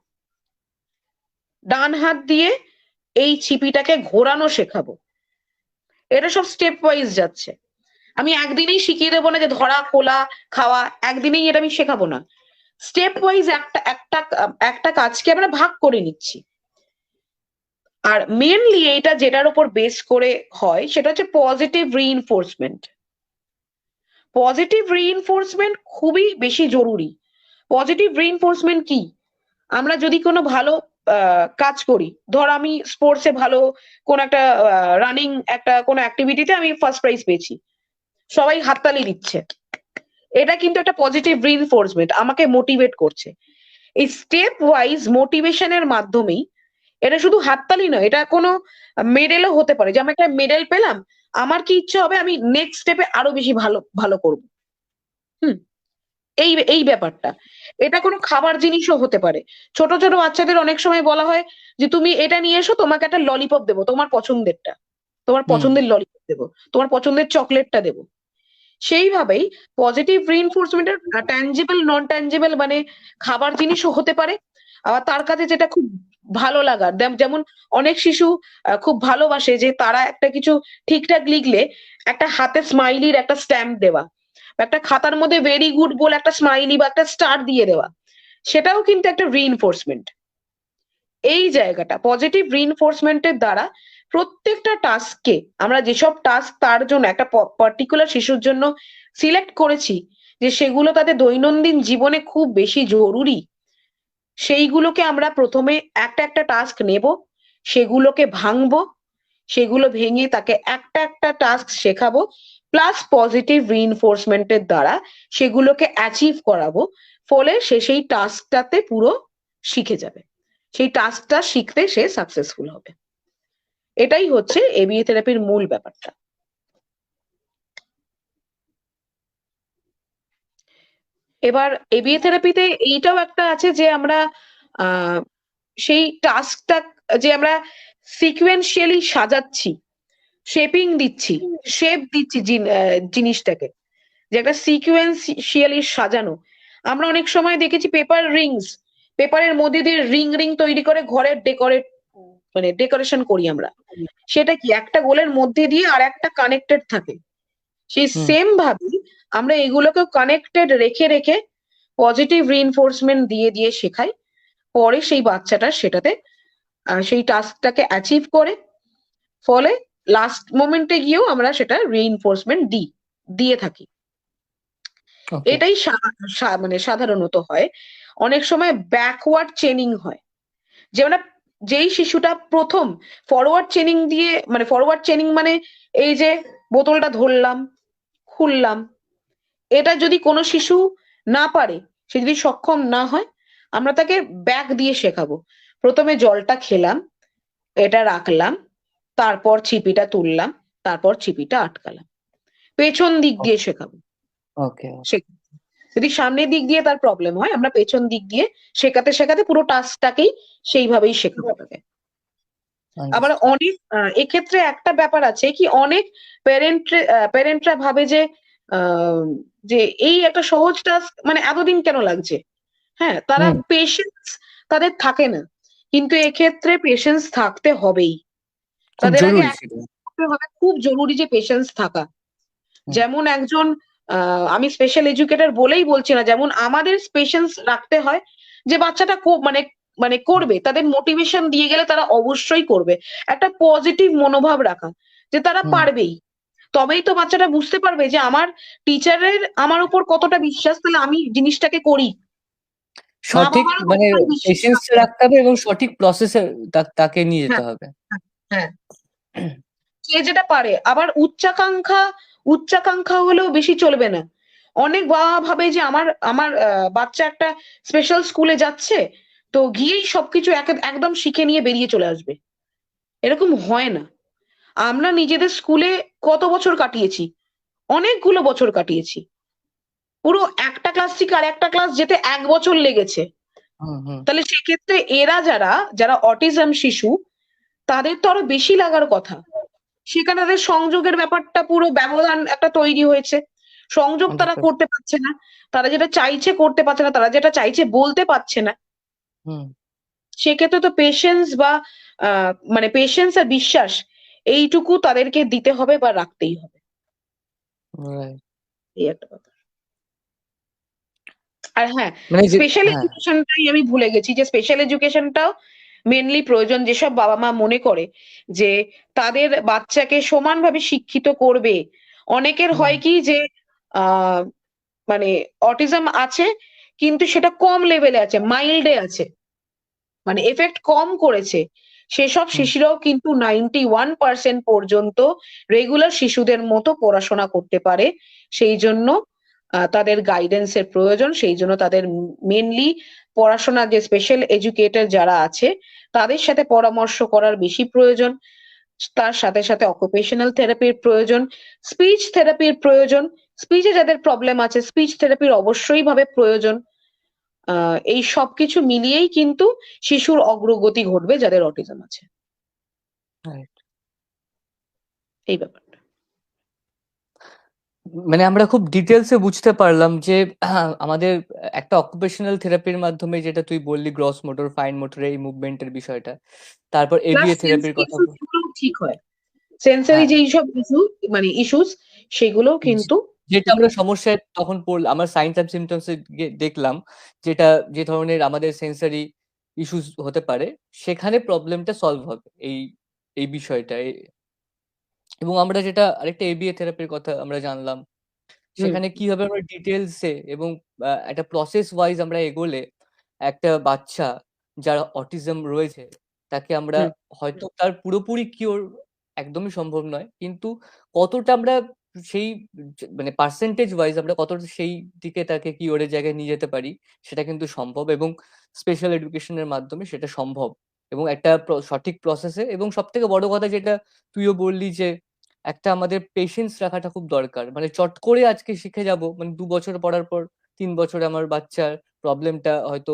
ডান হাত দিয়ে এই ছিপিটাকে ঘোরানো শেখাবো। এটা সব স্টেপ ওয়াইজ যাচ্ছে। আমি একদিনেই শিখিয়ে দেবো না যে ধরা, খোলা, খাওয়া, একদিনেই এটা আমি শেখাবো না। স্টেপ ওয়াইজ একটা একটা একটা কাজকে আমরা ভাগ করে নিচ্ছি। আর মেনলি এটা যেটার উপর বেস করে হয়, সেটা হচ্ছে পজিটিভ রিইনফোর্সমেন্ট। পজিটিভ রিইনফোর্সমেন্ট খুবই বেশি জরুরি। পজিটিভ রিইনফোর্সমেন্ট কি, আমরা যদি কোনো ভালো কাজ করি, ধর আমি স্পোর্টসে ভালো, কোন একটা রানিং একটা কোনো অ্যাক্টিভিটিতে আমি ফার্স্ট প্রাইজ পেয়েছি, সবাই হাততালি দিচ্ছে, এটা কিন্তু একটা পজিটিভ রিইনফোর্সমেন্ট, আমাকে মোটিভেট করছে। এই স্টেপ ওয়াইজ মোটিভেশনের মাধ্যমেই, এটা শুধু হাততালি নয়, এটা কোনো মেডেলও হতে পারে, যে আমি একটা মেডেল পেলাম, আমার কি ইচ্ছে হবে আমি নেক্সট স্টেপে আরো বেশি ভালো ভালো করব। হুম, এই এই ব্যাপারটা। এটা কোনো খাবার জিনিসও হতে পারে। ছোট ছোট বাচ্চাদের অনেক সময় বলা হয় যে তুমি এটা নিয়ে এসো, তোমাকে একটা ললিপপ দেবো, তোমার পছন্দেরটা, তোমার হুম পছন্দের ললিপপ দেবো, তোমার পছন্দের চকলেটটা দেবো। সেইভাবেই পজিটিভ রিইনফোর্সমেন্টের ট্যানজিবল নন ট্যানজিবল মানে খাবার জিনিসও হতে পারে। আবার তার কাছে যেটা খুব ভালো লাগার, যেমন অনেক শিশু খুব ভালোবাসে যে তারা একটা কিছু ঠিকঠাক লিখলে একটা হাতে স্মাইলির একটা স্ট্যাম্প দেওয়া, বা একটা খাতার মধ্যে ভেরি গুড বলে একটা স্মাইলি বা একটা স্টার দিয়ে দেওয়া, সেটাও কিন্তু একটা রিইনফোর্সমেন্ট। এই জায়গাটা পজিটিভ রিইনফোর্সমেন্টের দ্বারা প্রত্যেকটা টাস্ককে, আমরা যেসব টাস্ক তার জন্য একটা পার্টিকুলার শিশুর জন্য সিলেক্ট করেছি, যে সেগুলো তাদের দৈনন্দিন জীবনে খুব বেশি জরুরি, সেইগুলোকে আমরা প্রথমে একটা একটা টাস্ক নেব, সেগুলোকে ভাঙবো, সেগুলো ভেঙে তাকে একটা একটা টাস্ক শেখাবো, প্লাস পজিটিভ রিইনফোর্সমেন্টের দ্বারা সেগুলোকে অ্যাচিভ করাবো। ফলে সে সেই টাস্কটাতে পুরো শিখে যাবে, সেই টাস্কটা শিখতে সে সাকসেসফুল হবে। এটাই হচ্ছে এবিএ থেরাপির মূল ব্যাপারটা। এবার এবিএ থেরাপিতে এইটাও একটা আছে যে আমরা আহ সেই টাস্কটা যে আমরা সিকুয়েন্সিয়ালি সাজাচ্ছি, শেপিং দিচ্ছি, শেপ দিচ্ছি জিনিসটাকে, যে একটা সিকুয়েন্সিয়ালি সাজানো। আমরা অনেক সময় দেখেছি পেপার রিংস, পেপারের মধ্যে দিয়ে রিং রিং তৈরি করে ঘরের মানে ডেকোরেশন করি আমরা। সেটা কি একটা গোলের মধ্যে দিয়ে আর একটা কানেক্টেড থাকে, সেই হুম সেম ভাবে আমরা এগুলোকেও কানেক্টেড রেখে রেখে পজিটিভ রিইনফোর্সমেন্ট দিয়ে দিয়ে শেখাই। পরে সেই বাচ্চাটা সেটাতে সেই টাস্কটাকে অ্যাচিভ করে, ফলে লাস্ট মোমেন্টে গিয়েও আমরা সেটা রিইনফোর্সমেন্ট দিয়ে থাকি। ওকে এটাই মানে সাধারণত হয়। অনেক সময় ব্যাকওয়ার্ড চেনিং হয়, যে আমরা যেই শিশুটা প্রথম ফরওয়ার্ড চেনিং দিয়ে, মানে ফরওয়ার্ড চেনিং মানে এই যে বোতলটা ধরলাম, খুললাম, এটা যদি কোনো শিশু না পারে, সে যদি সক্ষম না হয়, আমরা তাকে ব্যাক দিয়ে শেখাবো। প্রথমে জলটা খেলাম, এটা রাখলাম, তারপর ছিপিটা তুললাম, তারপর ছিপিটা আটকালাম, পেছন দিক দিয়ে শেখাবো। ওকে যদি সামনের দিক দিয়ে তার প্রবলেম হয়, আমরা পেছন দিক দিয়ে শেখাতে শেখাতে পুরো টাস্কটাকেই সেইভাবেই শেখাবো তাকে। আবার অনেক এক্ষেত্রে একটা ব্যাপার আছে কি, অনেক প্যারেন্টরা ভাবে যে আহ, যে এই একটা সহজ টাস্ক মানে এতদিন কেন লাগছে। হ্যাঁ, তারা হুম পেশেন্স তাদের থাকে না, কিন্তু এক্ষেত্রে পেশেন্স থাকতে হবেই। খুব তাদের আগে জরুরি সেটা করতে হবে, খুব জরুরি যে পেশেন্স থাকা। হুম যেমন একজন আমি স্পেশাল এডুকেটর বলেই বলছি না, যেমন আমাদের পেশেন্স রাখতে হয়, যে বাচ্চাটা মানে মানে করবে, তাদের মোটিভেশন দিয়ে গেলে তারা অবশ্যই করবে। একটা পজিটিভ মনোভাব রাখা, যে তারা হুম পারবেই। তবেই তো বাচ্চাটা বুঝতে পারবে যে আমার টিচারের আমার উপর কতটা বিশ্বাস, তাহলে আমি জিনিসটাকে করি। মা সঠিক বাবারও মানে কতটা বিশ্বাস পেশেন্স রাখতে হবে। রাখতে হবে এবং সঠিক প্রসেসে তাকে নিয়ে যেতে হ্যাঁ, হবে হ্যাঁ, হ্যাঁ। যে যেটা পারে। আবার উচ্চাকাঙ্ক্ষা হলেও বেশি চলবে না। অনেক বাবা ভাবে যে আমার আমার বাচ্চা একটা স্পেশাল স্কুলে যাচ্ছে, তো গিয়েই সবকিছু একদম শিখে নিয়ে বেরিয়ে চলে আসবে। এরকম হয় না। আমরা নিজেদের স্কুলে কত বছর কাটিয়েছি, অনেকগুলো বছর কাটিয়েছি। পুরো একটা ক্লাস থেকে আর একটা ক্লাস যেতে 1 বছর লেগেছে। হুম হুম তাহলে সেক্ষেত্রে এরা যারা যারা অটিজম শিশু, তাদের তো আরো বেশি লাগার কথা। সেখানে তাদের সংযোগের ব্যাপারটা পুরো ব্যবধান একটা তৈরি হয়েছে। সংযোগ তারা 100% করতে পারছে না, তারা যেটা চাইছে করতে পারছে না, তারা যেটা চাইছে বলতে পারছে না। হুম সেক্ষেত্রে তো পেশেন্স বা মানে পেশেন্স আর বিশ্বাস, এইটুকু তাদেরকে দিতে হবে বা রাখতেই হবে। right. এই একটা কথা। আর হ্যাঁ, মানে যে স্পেশাল হ্যাঁ এডুকেশনটাই আমি ভুলে গেছি, যে স্পেশাল এডুকেশনটাও মেনলি প্রয়োজন, যেসব বাবা মা মনে করে যে তাদের বাচ্চাকে সমানভাবে শিক্ষিত করবে। অনেকের হুম হয় কি যে আহ মানে অটিজম আছে, কিন্তু সেটা কম লেভেলে আছে, মাইল্ডে আছে, মানে এফেক্ট কম করেছে। সেসব হুম শিশুরাও কিন্তু 91% পর্যন্ত রেগুলার শিশুদের মতো পড়াশোনা করতে পারে। সেই জন্য তাদের গাইডেন্সের প্রয়োজন, সেই জন্য তাদের মেনলি পড়াশোনা যে স্পেশাল এডুকেটর যারা আছে তাদের সাথে পরামর্শ করার বেশি প্রয়োজন। তার সাথে সাথে অকুপেশনাল থেরাপির প্রয়োজন, স্পিচ থেরাপির প্রয়োজন। স্পিচে যাদের প্রবলেম আছে স্পিচ থেরাপির অবশ্যই ভাবে প্রয়োজন। এই সবকিছু মিলিয়েই কিন্তু শিশুর অগ্রগতি ঘটবে যাদের অটিজম আছে, রাইট। এই ব্যাপারটা। মানে আমরা খুব ডিটেলসে বুঝতে পারলাম যে আমাদের একটা অকুপেশনাল থেরাপির মাধ্যমে, যেটা তুই বললি গ্রস মোটর ফাইন মোটর এই মুভমেন্টের বিষয়টা, তারপর প্লাস এবিএ থেরাপির সেন্সরি কথা ইস্যুস গুলো ঠিক হয়, সেন্সরি হ্যাঁ, যেই সব ইস্যু মানে ইস্যুস সেগুলো কিন্তু যেটা ঠিক আমরা হয়। সমস্যায় তখন পড়লাম, আমার সাইন্স অ্যান্ড সিমটমস এ দেখলাম যেটা যে ধরনের আমাদের সেন্সরি ইস্যুস হতে পারে, সেখানে প্রবলেমটা সলভ হবে এই এই বিষয়টা এবং আমরা যেটা আরেকটা এবিএ থেরাপির কথা আমরা জানলাম, হুম সেখানে কিভাবে আমরা ডিটেলসে এবং একটা প্রসেস ওয়াইজ আমরা এগোলে একটা বাচ্চা যার অটিজম রয়েছে তাকে আমরা হুম হয়তো তার পুরোপুরি কিওর একদমই সম্ভব নয়, কিন্তু কতটা আমরা সেই মানে পার্সেন্টেজ ওয়াইজ আমরা কতটা সেই দিকে তাকে কিওরের জায়গায় নিয়ে যেতে পারি, সেটা কিন্তু সম্ভব এবং স্পেশাল এডুকেশনের মাধ্যমে সেটা সম্ভব এবং একটা সঠিক প্রসেসে। এবং সব থেকে বড় কথা যেটা তুইও বললি যে একটা আমাদের পেশেন্স রাখাটা খুব দরকার, মানে চট করে আজকে শিখে যাব, মানে 2 বছর পড়ার পর 3 বছরে আমার বাচ্চার প্রবলেমটা হয়তো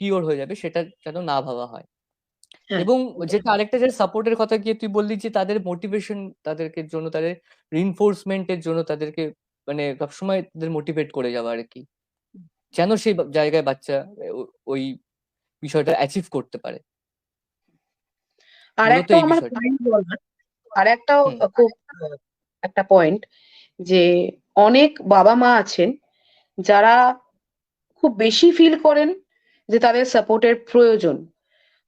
কিওর হয়ে যাবে, সেটা যেন না ভাবা হয়। হ্যাঁ এবং যেটা আরেকটা যে সাপোর্টের কথা গিয়ে তুই বললি যে তাদের মোটিভেশন, তাদেরকে জন্য তাদের রিনফোর্সমেন্টের জন্য তাদেরকে মানে সবসময় তাদের মোটিভেট করে যাওয়া আর কি, যেন সেই জায়গায় বাচ্চা ওই বিষয়টা অ্যাচিভ করতে পারে, আর মূলত একটাও এই আমার বিষয়টা। পয়েন্ট বলার, আর একটাও হুম। খুব একটা পয়েন্ট, যে অনেক বাবা মা আছেন যারা খুব বেশি ফিল করেন যে তাদের সাপোর্টের প্রয়োজন,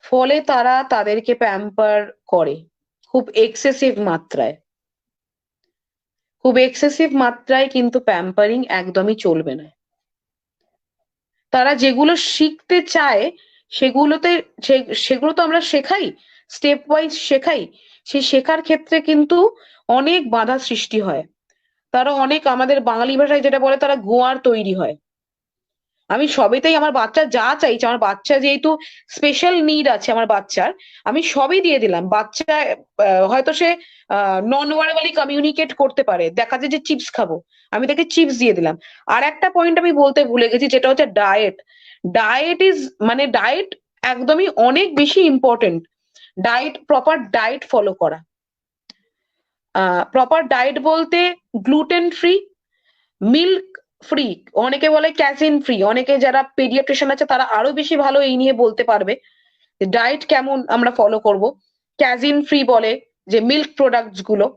ফলে তারা তাদেরকে প্যাম্পার করে খুব এক্সেসিভ মাত্রায়। খুব এক্সেসিভ মাত্রায় কিন্তু প্যাম্পারিং একদমই চলবে না। তারা যেগুলো শিখতে চায় সেগুলোতে সেগুলো তো আমরা শেখাই, স্টেপ ওয়াইজ শেখাই। সেই শেখার ক্ষেত্রে কিন্তু অনেক বাধা সৃষ্টি হয়। তারা অনেক, আমাদের বাঙালি ভাষায় যেটা বলে, তারা গোয়ার তৈরি হয়। আমি সবেতেই আমার বাচ্চা যা চাইছে, আমার বাচ্চা যেহেতু স্পেশাল নিড আছে আমার বাচ্চার, আমি সবই দিয়ে দিলাম। বাচ্চা হয়তো সে নন ভার্বালি কমিউনিকেট করতে পারে, দেখা যায় যে চিপস খাবো, আমি তাকে চিপস দিয়ে দিলাম। আর একটা পয়েন্ট আমি বলতে ভুলে গেছি, যেটা হচ্ছে ডায়েট। ডায়েট ইজ মানে ডায়েট একদমই অনেক বেশি important. Diet, proper diet follow করা। প্রপার ডায়েট বলতে গ্লুটেন ফ্রি, মিল্ক ফ্রি, অনেকে বলে ক্যাসিন ফ্রি, অনেকে যারা পেডিয়াট্রিশিয়ান আছে তারা আরো বেশি ভালো এই নিয়ে বলতে পারবে ডায়েট কেমন আমরা ফলো করব। ক্যাজিন ফ্রি বলে, যে মিল্ক প্রোডাক্টস গুলো।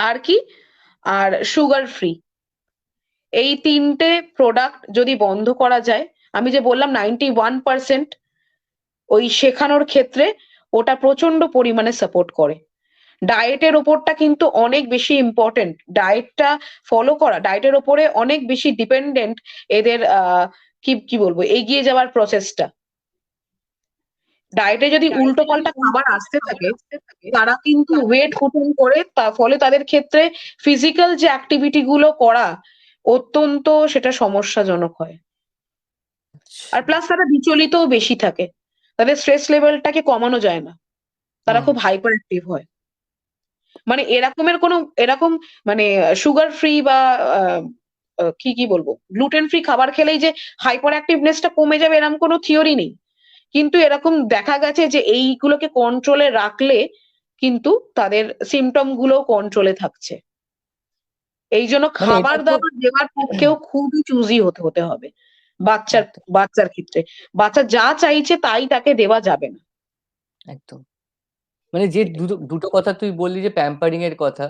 আর কি, আর সুগার ফ্রি। এই তিনটে প্রোডাক্ট যদি বন্ধ করা যায়, আমি যে বললাম 91% ওই শেখানোর ক্ষেত্রে ওটা প্রচন্ড পরিমাণে সাপোর্ট করে। ডায়েটের ওপরটা কিন্তু অনেক বেশি ইম্পর্টেন্ট, ডায়েটটা ফলো করা, ডায়েটের ওপরে অনেক বেশি ডিপেন্ডেন্ট এদের কি কি বলবো এগিয়ে যাওয়ার প্রসেসটা। ডায়েটে যদি উল্টো পাল্টা খাবার আসতে থাকে, তারা কিন্তু ওয়েট পুটিং করে, তার ফলে তাদের ক্ষেত্রে ফিজিক্যাল যে অ্যাক্টিভিটি গুলো করা অত্যন্ত সেটা সমস্যাজনক হয়। আর প্লাস তারা বিচলিতও বেশি থাকে, তাদের স্ট্রেস লেভেলটাকে কমানো যায় না, তারা হুম। খুব হাইপার অ্যাক্টিভ হয়। মানে এরকমের কোনো এরকম মানে সুগার ফ্রি বা আহ, কি কি বলবো গ্লুটেন ফ্রি খাবার খেলেই যে হাইপার অ্যাক্টিভনেসটা কমে যাবে এরকম কোনো থিওরি নেই। কিন্তু এরকম দেখা গেছে যে এইগুলোকে কন্ট্রোলে রাখলে কিন্তু তাদের সিমটম গুলো কন্ট্রোলে থাকছে। এই জন্য মানে এটা খাবার তো দাবার দেওয়ার পক্ষেও খুবই চুজি হতে হতে হবে বাচ্চার একদম বাচ্চার ক্ষেত্রে। বাচ্চা যা চাইছে তাই তাকে দেওয়া যাবে না। একদম মানে যে এটাই। দুটো দুটো কথা তুই বললি যে প্যাম্পারিং এর কথা,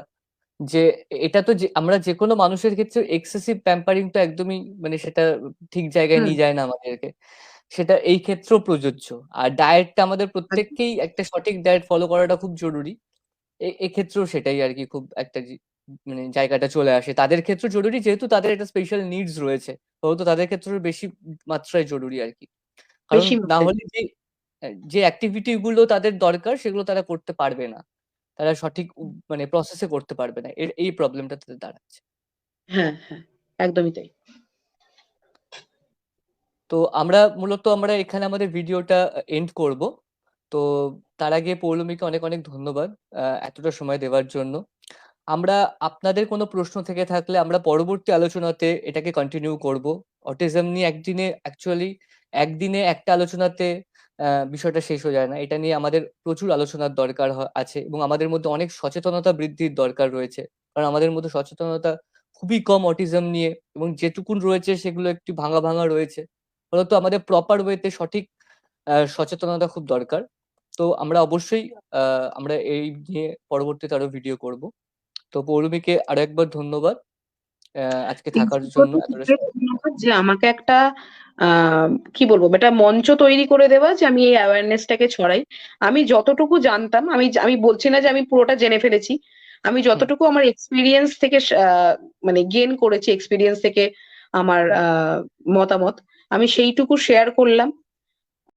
যে এটা তো যে আমরা যে কোনো মানুষের ক্ষেত্রে এক্সেসিভ প্যাম্পারিং তো একদমই মানে সেটা ঠিক জায়গায় হুম। নিয়ে যায় না আমাদেরকে, সেটা এই ক্ষেত্রেও প্রযোজ্য। আর ডায়েটটা আমাদের প্রত্যেককেই একটা সঠিক ডায়েট ফলো করাটা খুব জরুরি, এক্ষেত্রেও সেটাই আর কি খুব একটা মানে জায়গাটা চলে আসে তাদের ক্ষেত্রে জরুরি, যেহেতু তাদের একটা স্পেশাল নিডস রয়েছে, তো তাদের ক্ষেত্রে বেশি মাত্রায় জরুরি আর কি। কারণ বেশি না মাত্রায়। হলে যে যে অ্যাক্টিভিটি গুলো তাদের দরকার সেগুলো তারা করতে পারবে না, তারা সঠিক মানে প্রসেসে করতে পারবে না, এই প্রবলেমটা তাদের দাঁড়াচ্ছে। হ্যাঁ হ্যাঁ, একদমই তাই। তো আমরা এখানে আমাদের ভিডিওটা এন্ড করব। তো তার আগে পৌলমীকে অনেক অনেক ধন্যবাদ এতটা সময় দেওয়ার জন্য। আমরা আপনাদের কোনো প্রশ্ন থেকে থাকলে আমরা পরবর্তী আলোচনাতে এটাকে কন্টিনিউ করব। অটিজম নিয়ে একদিনে একটা আলোচনাতে বিষয়টা শেষ হয়ে যায় না। এটা নিয়ে আমাদের প্রচুর আলোচনার দরকার আছে, এবং আমাদের মধ্যে অনেক সচেতনতা বৃদ্ধির দরকার রয়েছে। কারণ আমাদের মধ্যে সচেতনতা খুবই কম অটিজম নিয়ে, এবং যেটুকুন রয়েছে সেগুলো একটু ভাঙা ভাঙা রয়েছে। ফলত আমাদের প্রপার ওয়েতে সঠিক সচেতনতা খুব দরকার। তো আমরা অবশ্যই আমরা এই নিয়ে পরবর্তীতে আরো ভিডিও করব। তো পৌলমীকে আরো একবার ধন্যবাদ আজকে থাকার জন্য এতটা সময়। ধন্যবাদ যে আমাকে একটা কি বলবো, একটা মঞ্চ তৈরি করে দেওয়া, যে আমি এই অ্যাওয়ারনেসটাকে ছড়াই। আমি যতটুকু জানতাম, আমি আমি বলছি না যে আমি পুরোটা জেনে ফেলেছি, আমি হুম যতটুকু আমার এক্সপিরিয়েন্স থেকে মানে গেন করেছি, এক্সপিরিয়েন্স থেকে আমার হুম মতামত, আমি সেইটুকু শেয়ার করলাম।